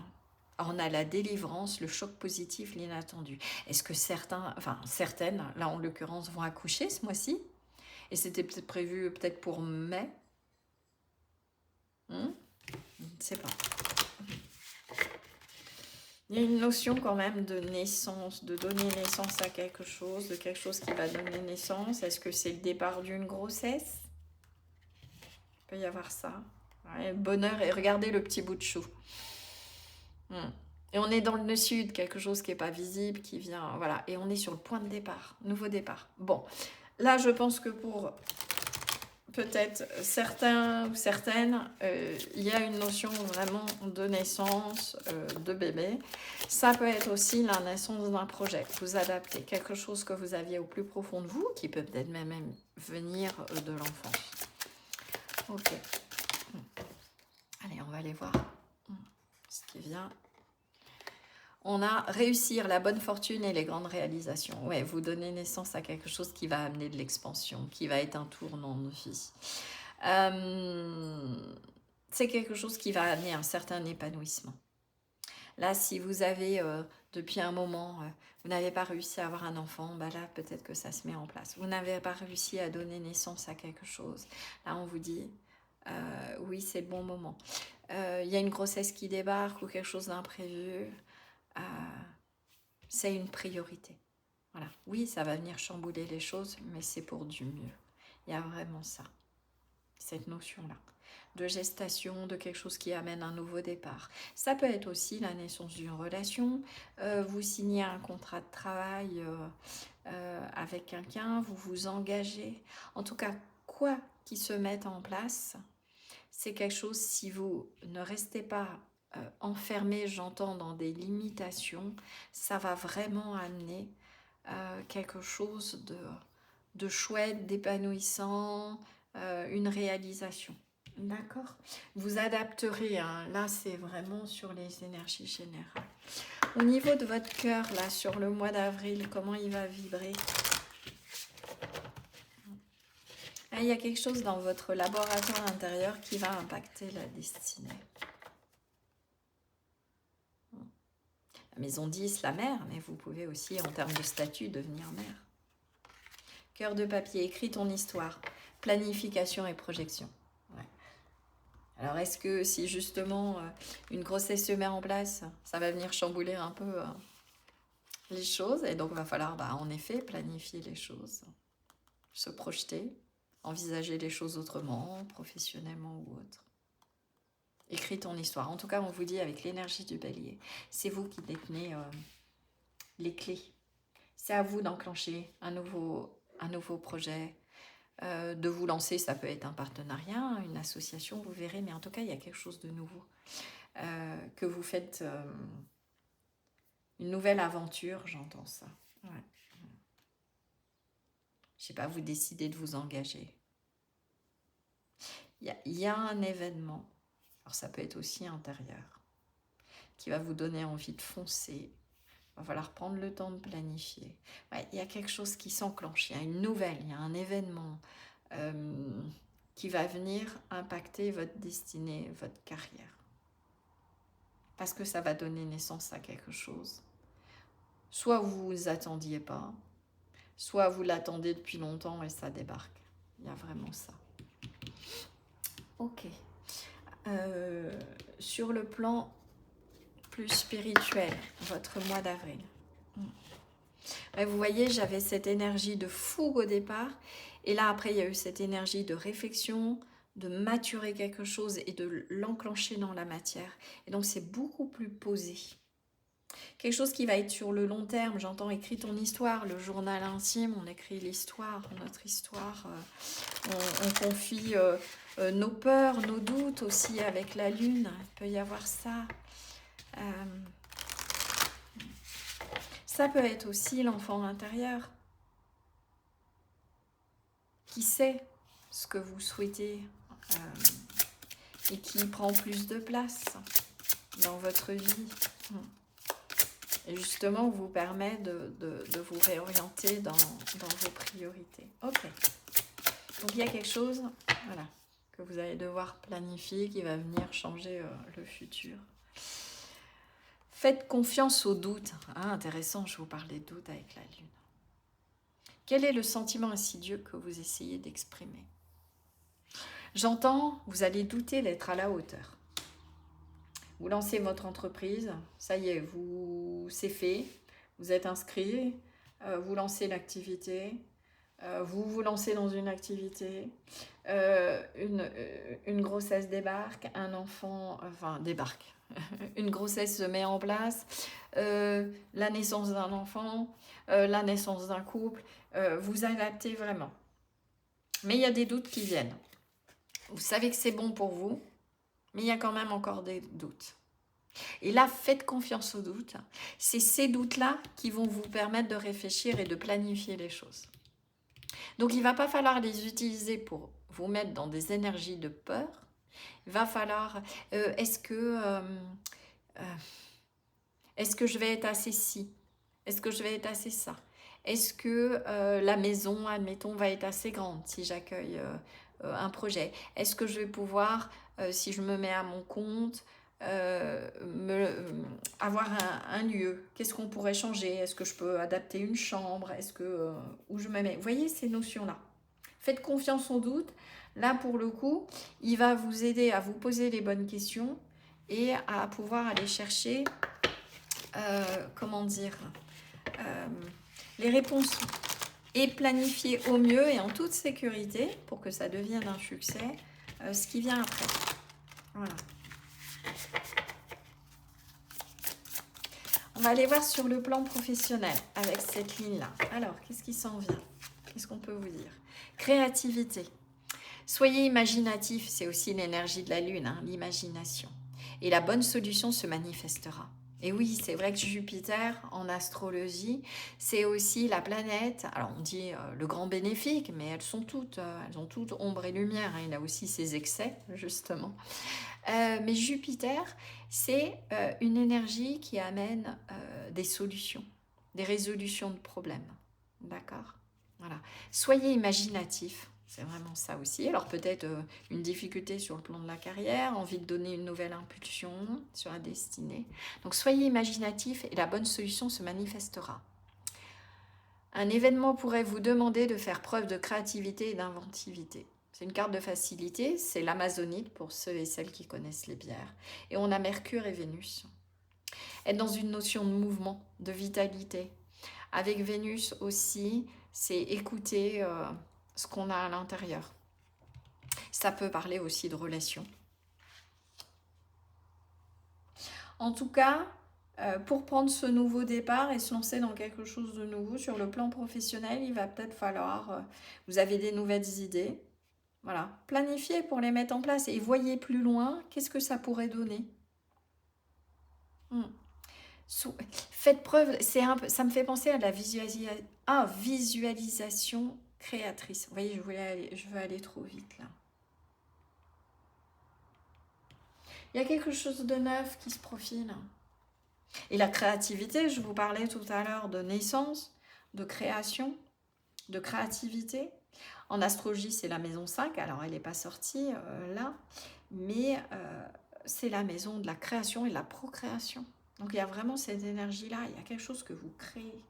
S1: On a la délivrance, le choc positif, l'inattendu. Est-ce que certaines, là en l'occurrence, vont accoucher ce mois-ci? Et c'était peut-être prévu pour mai? Je ne sais pas. Il y a une notion quand même de naissance, de donner naissance à quelque chose, de quelque chose qui va donner naissance. Est-ce que c'est le départ d'une grossesse? Il peut y avoir ça. Ouais, bonheur, et regardez le petit bout de chou. Et on est dans le nœud sud, quelque chose qui n'est pas visible, qui vient, voilà. Et on est sur le point de départ, nouveau départ. Bon, là je pense que pour... peut-être certains ou certaines, il y a une notion vraiment de naissance de bébé. Ça peut être aussi la naissance d'un projet. Vous adaptez quelque chose que vous aviez au plus profond de vous, qui peut peut-être même venir de l'enfance. Ok. Allez, on va aller voir ce qui vient. On a réussir, la bonne fortune et les grandes réalisations. Ouais, vous donnez naissance à quelque chose qui va amener de l'expansion, qui va être un tournant de vie. C'est quelque chose qui va amener un certain épanouissement. Là, si vous avez, depuis un moment, vous n'avez pas réussi à avoir un enfant, bah là, peut-être que ça se met en place. Vous n'avez pas réussi à donner naissance à quelque chose. Là, on vous dit, oui, c'est le bon moment. Il y a une grossesse qui débarque ou quelque chose d'imprévu. C'est une priorité. Voilà. Oui, ça va venir chambouler les choses, mais c'est pour du mieux. Il y a vraiment ça, cette notion-là, de gestation, de quelque chose qui amène un nouveau départ. Ça peut être aussi la naissance d'une relation, vous signez un contrat de travail avec quelqu'un, vous vous engagez. En tout cas, quoi qui se mette en place, c'est quelque chose, si vous ne restez pas enfermé, j'entends, dans des limitations, ça va vraiment amener quelque chose de chouette, d'épanouissant, une réalisation. D'accord. Vous adapterez, hein. Là c'est vraiment sur les énergies générales. Au niveau de votre cœur, là, sur le mois d'avril, comment il va vibrer? Là, il y a quelque chose dans votre laboratoire intérieur qui va impacter la destinée. La maison 10, la mère, mais vous pouvez aussi, en termes de statut, devenir mère. Cœur de papier, écris ton histoire. Planification et projection. Ouais. Alors, est-ce que si justement une grossesse se met en place, ça va venir chambouler un peu les choses? Et donc, il va falloir, en effet, planifier les choses, se projeter, envisager les choses autrement, professionnellement ou autre. Écris ton histoire. En tout cas, on vous dit avec l'énergie du bélier, c'est vous qui détenez les clés. C'est à vous d'enclencher un nouveau projet, de vous lancer. Ça peut être un partenariat, une association, vous verrez, mais en tout cas, il y a quelque chose de nouveau. Que vous faites une nouvelle aventure, j'entends ça. Ouais. Je sais pas, vous décidez de vous engager. Il y a un événement, alors ça peut être aussi intérieur, qui va vous donner envie de foncer. Il va falloir prendre le temps de planifier. Ouais, il y a quelque chose qui s'enclenche, il y a une nouvelle, il y a un événement qui va venir impacter votre destinée, votre carrière. Parce que ça va donner naissance à quelque chose. Soit vous vous attendiez pas, soit vous l'attendez depuis longtemps et ça débarque. Il y a vraiment ça. Ok. Sur le plan plus spirituel, votre mois d'avril. Vous voyez, j'avais cette énergie de fougue au départ, et là après il y a eu cette énergie de réflexion, de maturer quelque chose et de l'enclencher dans la matière. Et donc c'est beaucoup plus posé. Quelque chose qui va être sur le long terme, j'entends écris ton histoire, le journal intime, on écrit l'histoire, notre histoire, on confie nos peurs, nos doutes aussi avec la lune, il peut y avoir ça. Ça peut être aussi l'enfant intérieur qui sait ce que vous souhaitez et qui prend plus de place dans votre vie. Et justement, vous permet de vous réorienter dans vos priorités. Ok. Donc il y a quelque chose, voilà, que vous allez devoir planifier qui va venir changer le futur. Faites confiance aux doutes. Ah, intéressant, je vous parle des doutes avec la lune. Quel est le sentiment insidieux que vous essayez d'exprimer? J'entends, vous allez douter d'être à la hauteur. Vous lancez votre entreprise, ça y est, c'est fait, vous êtes inscrit, vous lancez l'activité, vous vous lancez dans une activité, une grossesse débarque, un enfant, débarque, une grossesse se met en place, la naissance d'un enfant, la naissance d'un couple, vous adaptez vraiment. Mais il y a des doutes qui viennent. Vous savez que c'est bon pour vous, mais il y a quand même encore des doutes. Et là, faites confiance aux doutes. C'est ces doutes-là qui vont vous permettre de réfléchir et de planifier les choses. Donc, il ne va pas falloir les utiliser pour vous mettre dans des énergies de peur. Il va falloir, est-ce que je vais être assez ci? Est-ce que je vais être assez ça? Est-ce que la maison, admettons, va être assez grande si j'accueille un projet? Est-ce que je vais pouvoir, si je me mets à mon compte, avoir un lieu. Qu'est-ce qu'on pourrait changer? Est-ce que je peux adapter une chambre? Est-ce que où je me mets? Vous voyez ces notions-là. Faites confiance au doute. Là, pour le coup, il va vous aider à vous poser les bonnes questions et à pouvoir aller chercher, comment dire, les réponses et planifier au mieux et en toute sécurité pour que ça devienne un succès, ce qui vient après. Voilà. On va aller voir sur le plan professionnel avec cette ligne-là. Alors, qu'est-ce qui s'en vient? Qu'est-ce qu'on peut vous dire? Créativité. Soyez imaginatif, c'est aussi l'énergie de la Lune, hein, l'imagination. Et la bonne solution se manifestera. Et oui, c'est vrai que Jupiter, en astrologie, c'est aussi la planète, alors on dit le grand bénéfique, mais elles ont toutes ombre et lumière, hein, il a aussi ses excès, justement. Mais Jupiter, c'est une énergie qui amène des solutions, des résolutions de problèmes. D'accord? Voilà. Soyez imaginatif, c'est vraiment ça aussi. Alors peut-être une difficulté sur le plan de la carrière, envie de donner une nouvelle impulsion sur la destinée. Donc soyez imaginatif et la bonne solution se manifestera. Un événement pourrait vous demander de faire preuve de créativité et d'inventivité. C'est une carte de facilité, c'est l'Amazonite pour ceux et celles qui connaissent les bières. Et on a Mercure et Vénus. Être dans une notion de mouvement, de vitalité. Avec Vénus aussi, c'est écouter ce qu'on a à l'intérieur. Ça peut parler aussi de relations. En tout cas, pour prendre ce nouveau départ et se lancer dans quelque chose de nouveau sur le plan professionnel, il va peut-être falloir, vous avez des nouvelles idées, voilà, planifiez pour les mettre en place et voyez plus loin, qu'est-ce que ça pourrait donner. Faites preuve, ça me fait penser à la visualisation créatrice. Vous voyez, je veux aller trop vite là. Il y a quelque chose de neuf qui se profile. Et la créativité, je vous parlais tout à l'heure de naissance, de création, de créativité. En astrologie, c'est la maison 5, alors elle n'est pas sortie là, mais c'est la maison de la création et de la procréation. Donc il y a vraiment cette énergie-là, il y a quelque chose que vous créez.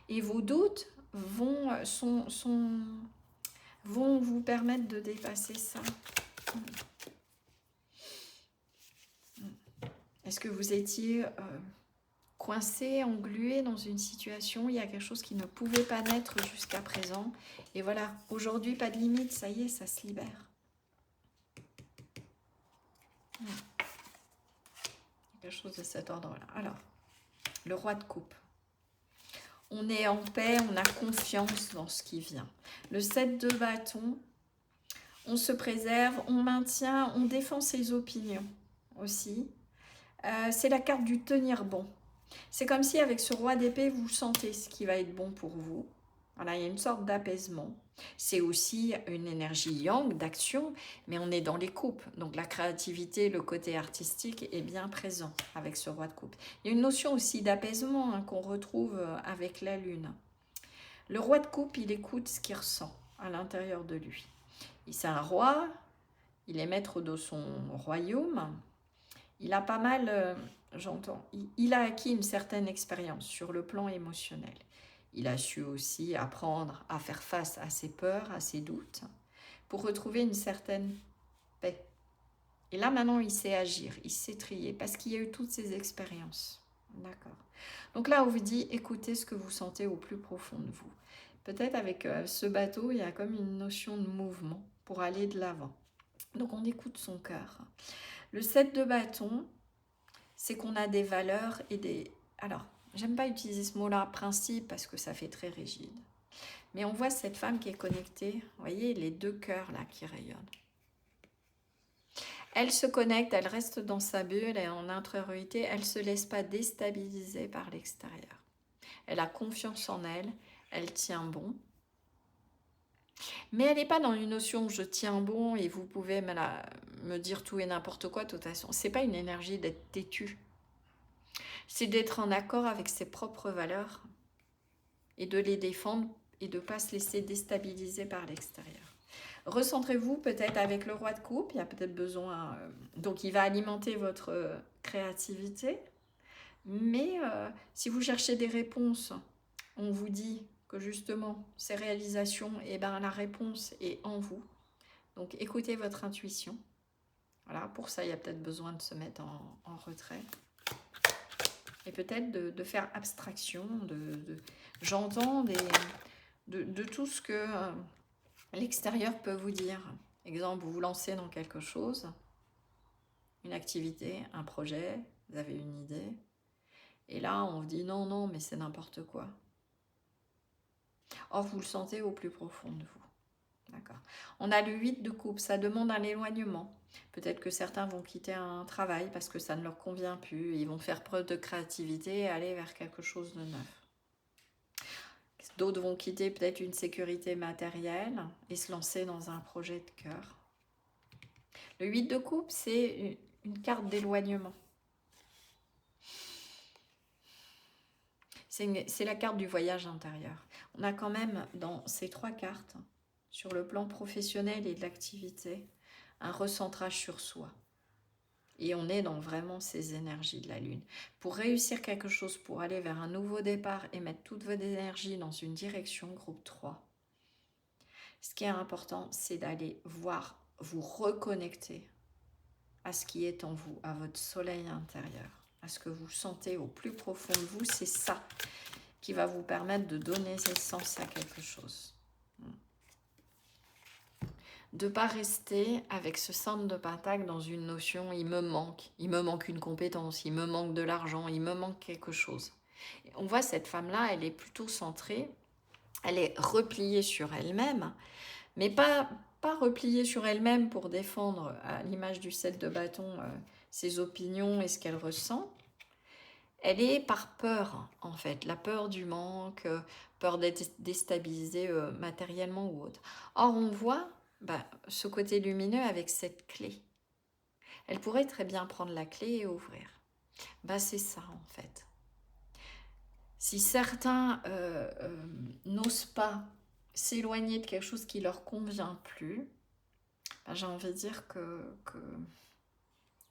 S1: Et vos doutes vont vous permettre de dépasser ça. Est-ce que vous étiez coincé, englué dans une situation, il y a quelque chose qui ne pouvait pas naître jusqu'à présent. Et voilà, aujourd'hui, pas de limite, ça y est, ça se libère. Quelque chose de cet ordre-là. Alors, le roi de coupe. On est en paix, on a confiance dans ce qui vient. Le 7 de bâton, on se préserve, on maintient, on défend ses opinions aussi. C'est la carte du tenir bon. C'est comme si avec ce roi d'épée, vous sentez ce qui va être bon pour vous. Voilà, il y a une sorte d'apaisement. C'est aussi une énergie yang, d'action, mais on est dans les coupes. Donc la créativité, le côté artistique est bien présent avec ce roi de coupe. Il y a une notion aussi d'apaisement hein, qu'on retrouve avec la lune. Le roi de coupe, il écoute ce qu'il ressent à l'intérieur de lui. C'est un roi, il est maître de son royaume. Il a pas mal, il a acquis une certaine expérience sur le plan émotionnel. Il a su aussi apprendre à faire face à ses peurs, à ses doutes, pour retrouver une certaine paix. Et là, maintenant, il sait agir, il sait trier, parce qu'il y a eu toutes ces expériences. D'accord. Donc là, on vous dit, écoutez ce que vous sentez au plus profond de vous. Peut-être avec ce bateau, il y a comme une notion de mouvement pour aller de l'avant. Donc on écoute son cœur. Le 7 de bâton, c'est qu'on a des valeurs et des... Alors, j'aime pas utiliser ce mot-là, principe, parce que ça fait très rigide. Mais on voit cette femme qui est connectée, vous voyez, les deux cœurs là qui rayonnent. Elle se connecte, elle reste dans sa bulle, elle est en intériorité, elle ne se laisse pas déstabiliser par l'extérieur. Elle a confiance en elle, elle tient bon. Mais elle n'est pas dans une notion je tiens bon et vous pouvez me dire tout et n'importe quoi de toute façon. Ce n'est pas une énergie d'être têtu. C'est d'être en accord avec ses propres valeurs et de les défendre et de ne pas se laisser déstabiliser par l'extérieur. Recentrez-vous peut-être avec le roi de coupe, il y a peut-être besoin... donc il va alimenter votre créativité. Mais si vous cherchez des réponses, on vous dit que justement, ces réalisations, et ben, la réponse est en vous. Donc écoutez votre intuition. Voilà, pour ça, il y a peut-être besoin de se mettre en retrait. Et peut-être de faire abstraction, j'entends de tout ce que l'extérieur peut vous dire. Exemple, vous vous lancez dans quelque chose, une activité, un projet, vous avez une idée, et là on vous dit non, non, mais c'est n'importe quoi. Or, vous le sentez au plus profond de vous. D'accord. On a le 8 de coupe, ça demande un éloignement. Peut-être que certains vont quitter un travail parce que ça ne leur convient plus. Ils vont faire preuve de créativité et aller vers quelque chose de neuf. D'autres vont quitter peut-être une sécurité matérielle et se lancer dans un projet de cœur. Le 8 de coupe, c'est une carte d'éloignement. C'est la carte du voyage intérieur. On a quand même dans ces 3 cartes, sur le plan professionnel et de l'activité, un recentrage sur soi. Et on est dans vraiment ces énergies de la Lune. Pour réussir quelque chose, pour aller vers un nouveau départ et mettre toute votre énergie dans une direction, groupe 3, ce qui est important, c'est d'aller voir, vous reconnecter à ce qui est en vous, à votre soleil intérieur, à ce que vous sentez au plus profond de vous. C'est ça qui va vous permettre de donner sens à quelque chose. De ne pas rester avec ce centre de pentacle dans une notion « il me manque une compétence, il me manque de l'argent, il me manque quelque chose ». On voit cette femme-là, elle est plutôt centrée, elle est repliée sur elle-même, mais pas repliée sur elle-même pour défendre, à l'image du 7 de bâton, ses opinions et ce qu'elle ressent. Elle est par peur, en fait, la peur du manque, peur d'être déstabilisée matériellement ou autre. Or, on voit ce côté lumineux avec cette clé. Elle pourrait très bien prendre la clé et ouvrir. C'est ça, en fait. Si certains n'osent pas s'éloigner de quelque chose qui ne leur convient plus, j'ai envie de dire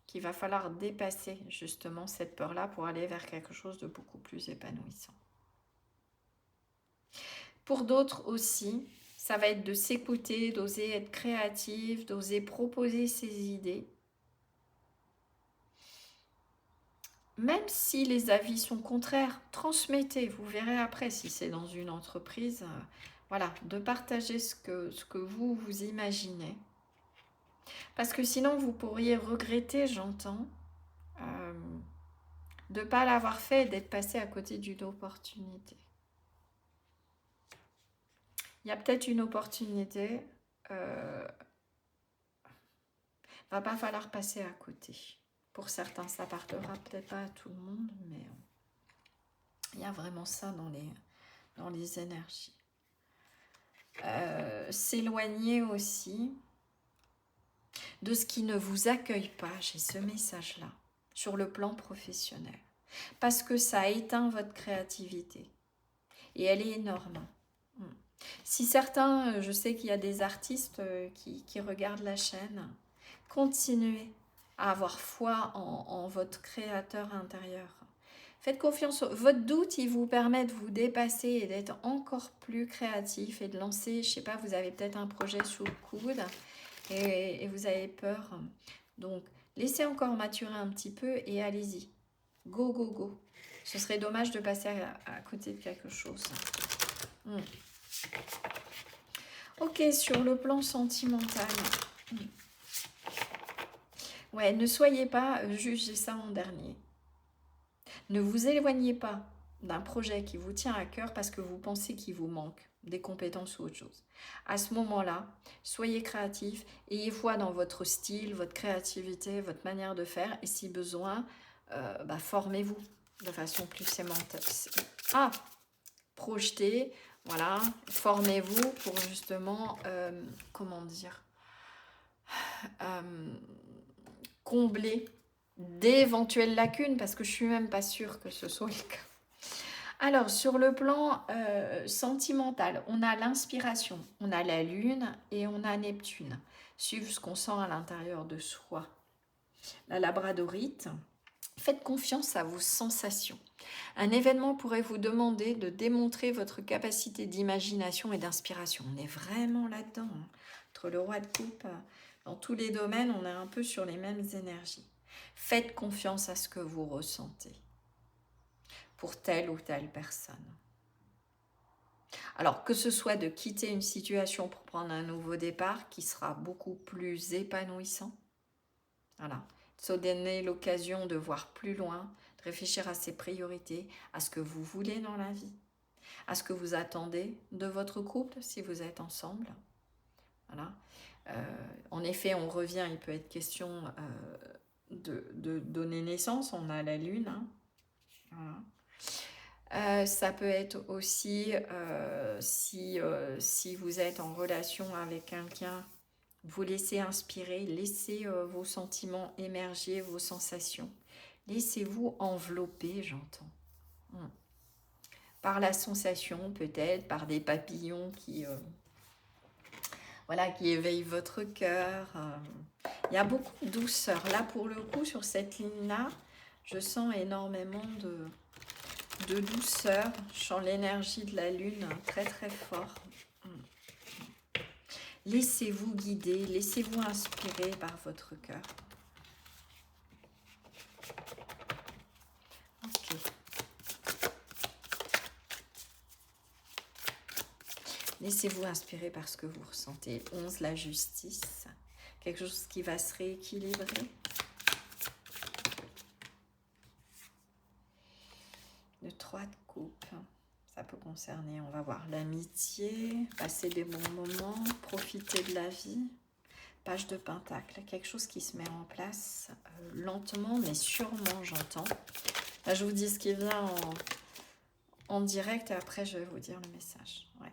S1: qu'il va falloir dépasser justement cette peur-là pour aller vers quelque chose de beaucoup plus épanouissant. Pour d'autres aussi, ça va être de s'écouter, d'oser être créatif, d'oser proposer ses idées. Même si les avis sont contraires, transmettez, vous verrez après si c'est dans une entreprise. Voilà, de partager ce que vous imaginez. Parce que sinon, vous pourriez regretter, j'entends, de ne pas l'avoir fait et d'être passé à côté d'une opportunité. Il y a peut-être une opportunité, va pas falloir passer à côté. Pour certains, ça ne parlera peut-être pas à tout le monde, mais il y a vraiment ça dans les énergies. S'éloigner aussi de ce qui ne vous accueille pas, j'ai ce message-là, sur le plan professionnel. Parce que ça éteint votre créativité. Et elle est énorme. Si certains, je sais qu'il y a des artistes qui regardent la chaîne, continuez à avoir foi en votre créateur intérieur. Faites confiance, votre doute, il vous permet de vous dépasser et d'être encore plus créatif et de lancer, je sais pas, vous avez peut-être un projet sous le coude et vous avez peur. Donc, laissez encore maturer un petit peu et allez-y. Go, go, go. Ce serait dommage de passer à côté de quelque chose. Ok, sur le plan sentimental. Ouais, ne soyez pas, jugez ça en dernier. Ne vous éloignez pas d'un projet qui vous tient à cœur parce que vous pensez qu'il vous manque des compétences ou autre chose. À ce moment-là, soyez créatif, ayez foi dans votre style, votre créativité, votre manière de faire et si besoin, formez-vous de façon plus sémantique. Projetez, voilà, formez-vous pour justement, combler d'éventuelles lacunes, parce que je suis même pas sûre que ce soit le cas. Alors, sur le plan sentimental, on a l'inspiration, on a la Lune et on a Neptune. Suivre ce qu'on sent à l'intérieur de soi. La labradorite, faites confiance à vos sensations. Un événement pourrait vous demander de démontrer votre capacité d'imagination et d'inspiration. On est vraiment là-dedans. Hein. Entre le roi de coupe, dans tous les domaines, on est un peu sur les mêmes énergies. Faites confiance à ce que vous ressentez pour telle ou telle personne. Alors, que ce soit de quitter une situation pour prendre un nouveau départ qui sera beaucoup plus épanouissant. Voilà. De se donner l'occasion de voir plus loin, de réfléchir à ses priorités, à ce que vous voulez dans la vie, à ce que vous attendez de votre couple si vous êtes ensemble. Voilà. En effet, on revient, il peut être question de donner naissance, on a la Lune. Hein. Voilà. Ça peut être aussi si vous êtes en relation avec quelqu'un, vous laissez inspirer, laissez vos sentiments émerger, vos sensations. Laissez-vous envelopper, j'entends. Par la sensation peut-être, par des papillons qui éveillent votre cœur. Il y a beaucoup de douceur. Là, pour le coup, sur cette ligne-là, je sens énormément de douceur. Je sens l'énergie de la Lune très très fort. Laissez-vous guider, laissez-vous inspirer par votre cœur. Ok. Laissez-vous inspirer par ce que vous ressentez. 11, la justice. Quelque chose qui va se rééquilibrer. Le 3 de coupe. Ça peut concerner, on va voir, l'amitié, passer des bons moments, profiter de la vie. Page de pentacle, quelque chose qui se met en place lentement mais sûrement, j'entends. Là, je vous dis ce qui vient en direct et après je vais vous dire le message. Ouais.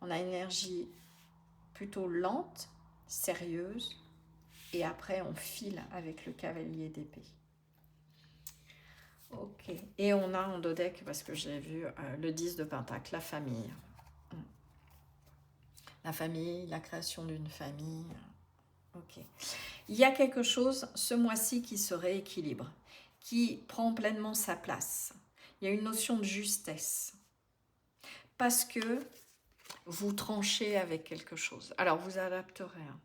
S1: On a une énergie plutôt lente, sérieuse et après on file avec le cavalier d'épée. Ok. Et on a en dos deck, parce que j'ai vu le 10 de pentacle, la famille. La famille, la création d'une famille. Ok. Il y a quelque chose ce mois-ci qui se rééquilibre, qui prend pleinement sa place. Il y a une notion de justesse. Parce que vous tranchez avec quelque chose. Alors, vous adapterez. Hein.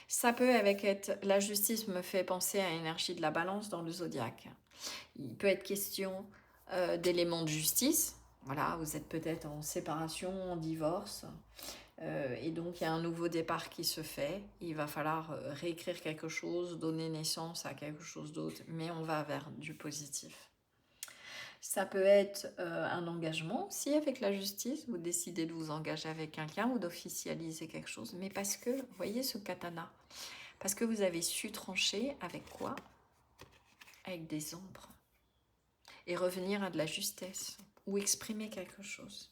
S1: Ça peut être... La justice me fait penser à l'énergie de la balance dans le zodiaque. Il peut être question d'éléments de justice. Voilà, vous êtes peut-être en séparation, en divorce. Et donc, il y a un nouveau départ qui se fait. Il va falloir réécrire quelque chose, donner naissance à quelque chose d'autre. Mais on va vers du positif. Ça peut être un engagement aussi avec la justice. Vous décidez de vous engager avec quelqu'un ou d'officialiser quelque chose. Mais parce que, vous voyez ce katana, parce que vous avez su trancher avec quoi? Avec des ombres. Et revenir à de la justesse ou exprimer quelque chose.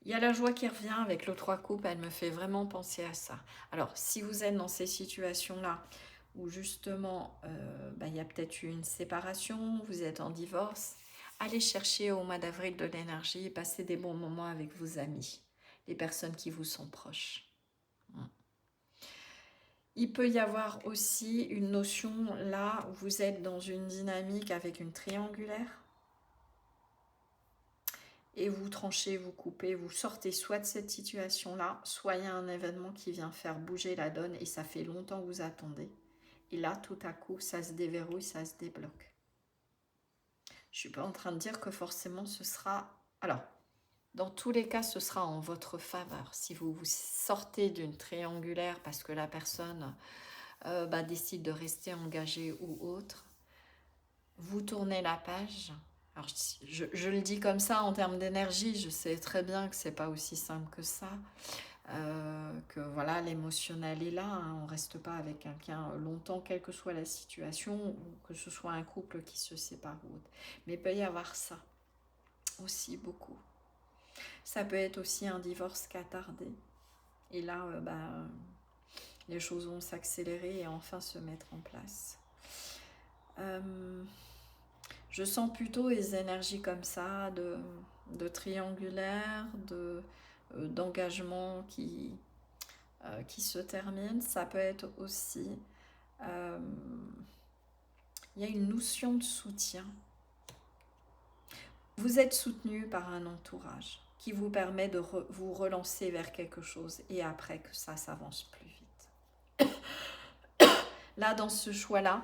S1: Il y a la joie qui revient avec le 3 coupes, elle me fait vraiment penser à ça. Alors, si vous êtes dans ces situations-là, où justement, il y a peut-être eu une séparation, vous êtes en divorce, allez chercher au mois d'avril de l'énergie et passez des bons moments avec vos amis, les personnes qui vous sont proches. Il peut y avoir aussi une notion là où vous êtes dans une dynamique avec une triangulaire et vous tranchez, vous coupez, vous sortez soit de cette situation-là, soit il y a un événement qui vient faire bouger la donne et ça fait longtemps que vous attendez. Et là, tout à coup, ça se déverrouille, ça se débloque. Je ne suis pas en train de dire que forcément ce sera... Alors, dans tous les cas, ce sera en votre faveur. Si vous vous sortez d'une triangulaire parce que la personne décide de rester engagée ou autre, vous tournez la page. Alors, je le dis comme ça en termes d'énergie, je sais très bien que c'est pas aussi simple que ça, que voilà, l'émotionnel est là, hein, on reste pas avec quelqu'un longtemps, quelle que soit la situation, ou que ce soit un couple qui se sépare ou autre. Mais il peut y avoir ça aussi beaucoup. Ça peut être aussi un divorce qui a tardé. Et là, les choses vont s'accélérer et enfin se mettre en place. Je sens plutôt les énergies comme ça, de triangulaire, d'engagement qui se termine. Ça peut être aussi... il y a une notion de soutien. Vous êtes soutenu par un entourage qui vous permet de vous relancer vers quelque chose et après que ça s'avance plus vite. Là, dans ce choix-là,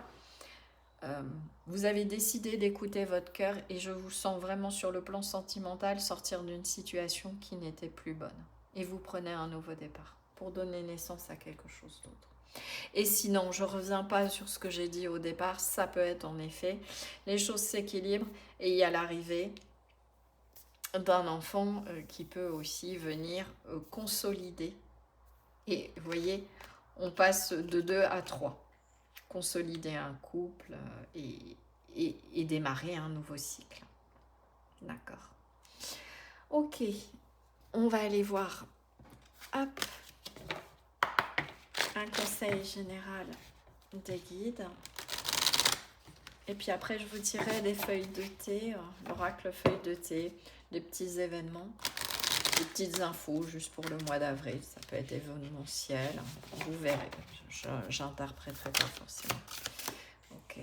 S1: vous avez décidé d'écouter votre cœur et je vous sens vraiment sur le plan sentimental sortir d'une situation qui n'était plus bonne. Et vous prenez un nouveau départ pour donner naissance à quelque chose d'autre. Et sinon, je ne reviens pas sur ce que j'ai dit au départ, ça peut être en effet, les choses s'équilibrent et il y a l'arrivée d'un enfant qui peut aussi venir consolider. Et vous voyez, on passe de 2 à 3. Consolider un couple et démarrer un nouveau cycle. D'accord. Ok, on va aller voir hop, un conseil général des guides. Et puis après, je vous tirerai des feuilles de thé, l'oracle feuille de thé, des petits événements, des petites infos juste pour le mois d'avril. Ça peut être événementiel, vous verrez. J'interpréterai pas forcément. Ok.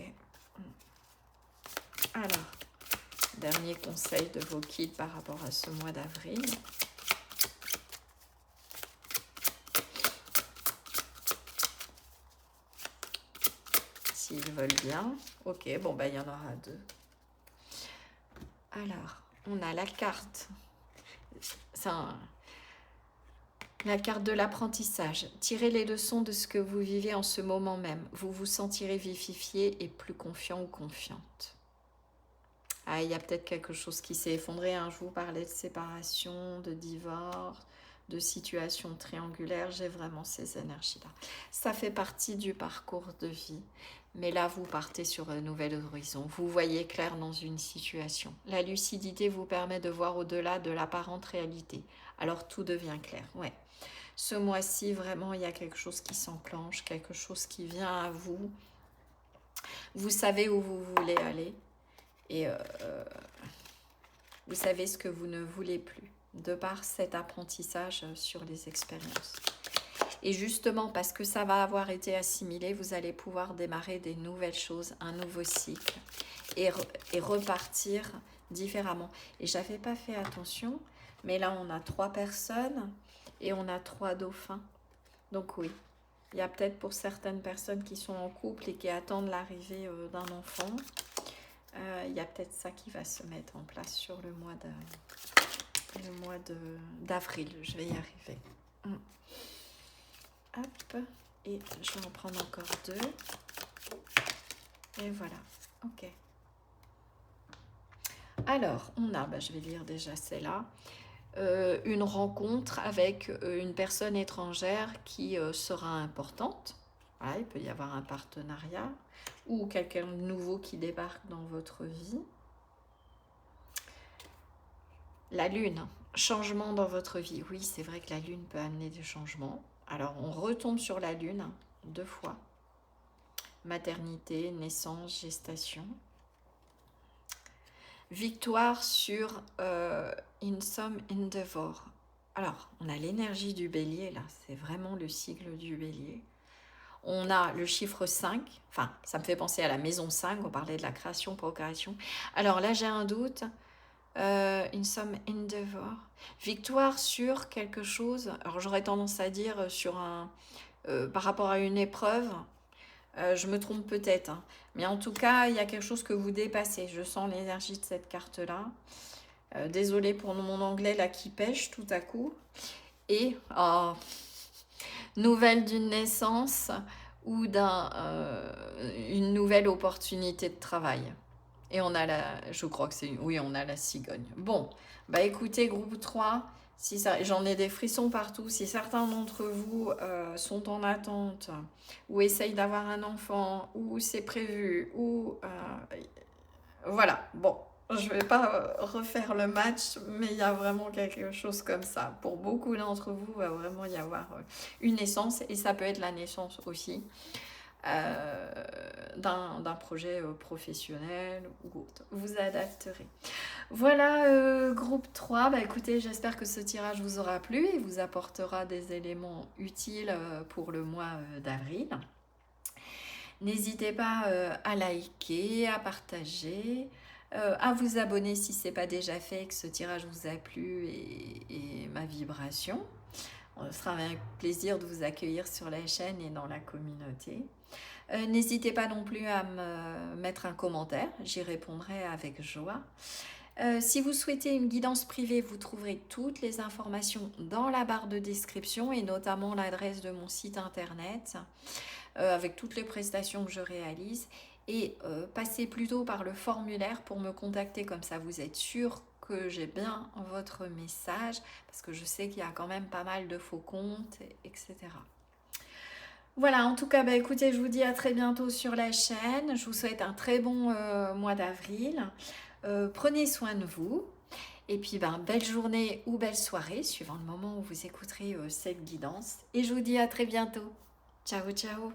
S1: Alors, dernier conseil de vos guides par rapport à ce mois d'avril. S'ils veulent bien. Ok, bon, ben, il y en aura 2. Alors, on a la carte. La carte de l'apprentissage. Tirez les leçons de ce que vous vivez en ce moment même. Vous vous sentirez vivifié et plus confiant ou confiante. Ah, il y a peut-être quelque chose qui s'est effondré. Hein. Je vous parlais de séparation, de divorce, de situation triangulaire. J'ai vraiment ces énergies-là. Ça fait partie du parcours de vie. Mais là, vous partez sur un nouvel horizon. Vous voyez clair dans une situation. La lucidité vous permet de voir au-delà de l'apparente réalité. Alors, tout devient clair. Ouais. Ce mois-ci, vraiment, il y a quelque chose qui s'enclenche, quelque chose qui vient à vous. Vous savez où vous voulez aller. Et vous savez ce que vous ne voulez plus, de par cet apprentissage sur les expériences. Et justement, parce que ça va avoir été assimilé, vous allez pouvoir démarrer des nouvelles choses, un nouveau cycle, et repartir différemment. Et j'avais pas fait attention, mais là, on a 3 personnes et on a 3 dauphins. Donc oui, il y a peut-être pour certaines personnes qui sont en couple et qui attendent l'arrivée d'un enfant, il y a peut-être ça qui va se mettre en place sur le mois d'avril. Je vais y arriver. Hop, et je vais en prendre encore 2. Et voilà, ok. Alors, on a, je vais lire déjà celle-là, une rencontre avec une personne étrangère qui sera importante. Voilà, il peut y avoir un partenariat ou quelqu'un de nouveau qui débarque dans votre vie. La lune, changement dans votre vie. Oui, c'est vrai que la lune peut amener des changements. Alors, on retombe sur la lune 2 fois. Maternité, naissance, gestation. Victoire sur In Some Endeavor. Alors, on a l'énergie du bélier, là. C'est vraiment le sigle du bélier. On a le chiffre 5, enfin, ça me fait penser à la maison 5, on parlait de la création, procréation. Alors là, j'ai un doute, in some endeavor, victoire sur quelque chose, alors j'aurais tendance à dire par rapport à une épreuve, je me trompe peut-être, hein. Mais en tout cas, il y a quelque chose que vous dépassez, je sens l'énergie de cette carte-là. Désolée pour mon anglais là qui pêche tout à coup. Et... nouvelle d'une naissance ou une nouvelle opportunité de travail. Et on a je crois que c'est, oui, on a la cigogne. Bon, écoutez, groupe 3, j'en ai des frissons partout. Si certains d'entre vous sont en attente ou essayent d'avoir un enfant ou c'est prévu ou voilà, bon. Je ne vais pas refaire le match, mais il y a vraiment quelque chose comme ça. Pour beaucoup d'entre vous, il va vraiment y avoir une naissance, et ça peut être la naissance aussi d'un projet professionnel ou autre. Vous adapterez. Voilà, groupe 3. Bah, écoutez, j'espère que ce tirage vous aura plu et vous apportera des éléments utiles pour le mois d'avril. N'hésitez pas à liker, à partager, à vous abonner si ce n'est pas déjà fait, que ce tirage vous a plu et ma vibration. Ce sera avec plaisir de vous accueillir sur la chaîne et dans la communauté. N'hésitez pas non plus à me mettre un commentaire, j'y répondrai avec joie. Si vous souhaitez une guidance privée, vous trouverez toutes les informations dans la barre de description et notamment l'adresse de mon site internet avec toutes les prestations que je réalise. Et passez plutôt par le formulaire pour me contacter, comme ça vous êtes sûr que j'ai bien votre message, parce que je sais qu'il y a quand même pas mal de faux comptes, etc. Voilà, en tout cas, bah, écoutez, je vous dis à très bientôt sur la chaîne. Je vous souhaite un très bon mois d'avril. Prenez soin de vous. Et puis, belle journée ou belle soirée, suivant le moment où vous écouterez cette guidance. Et je vous dis à très bientôt. Ciao, ciao.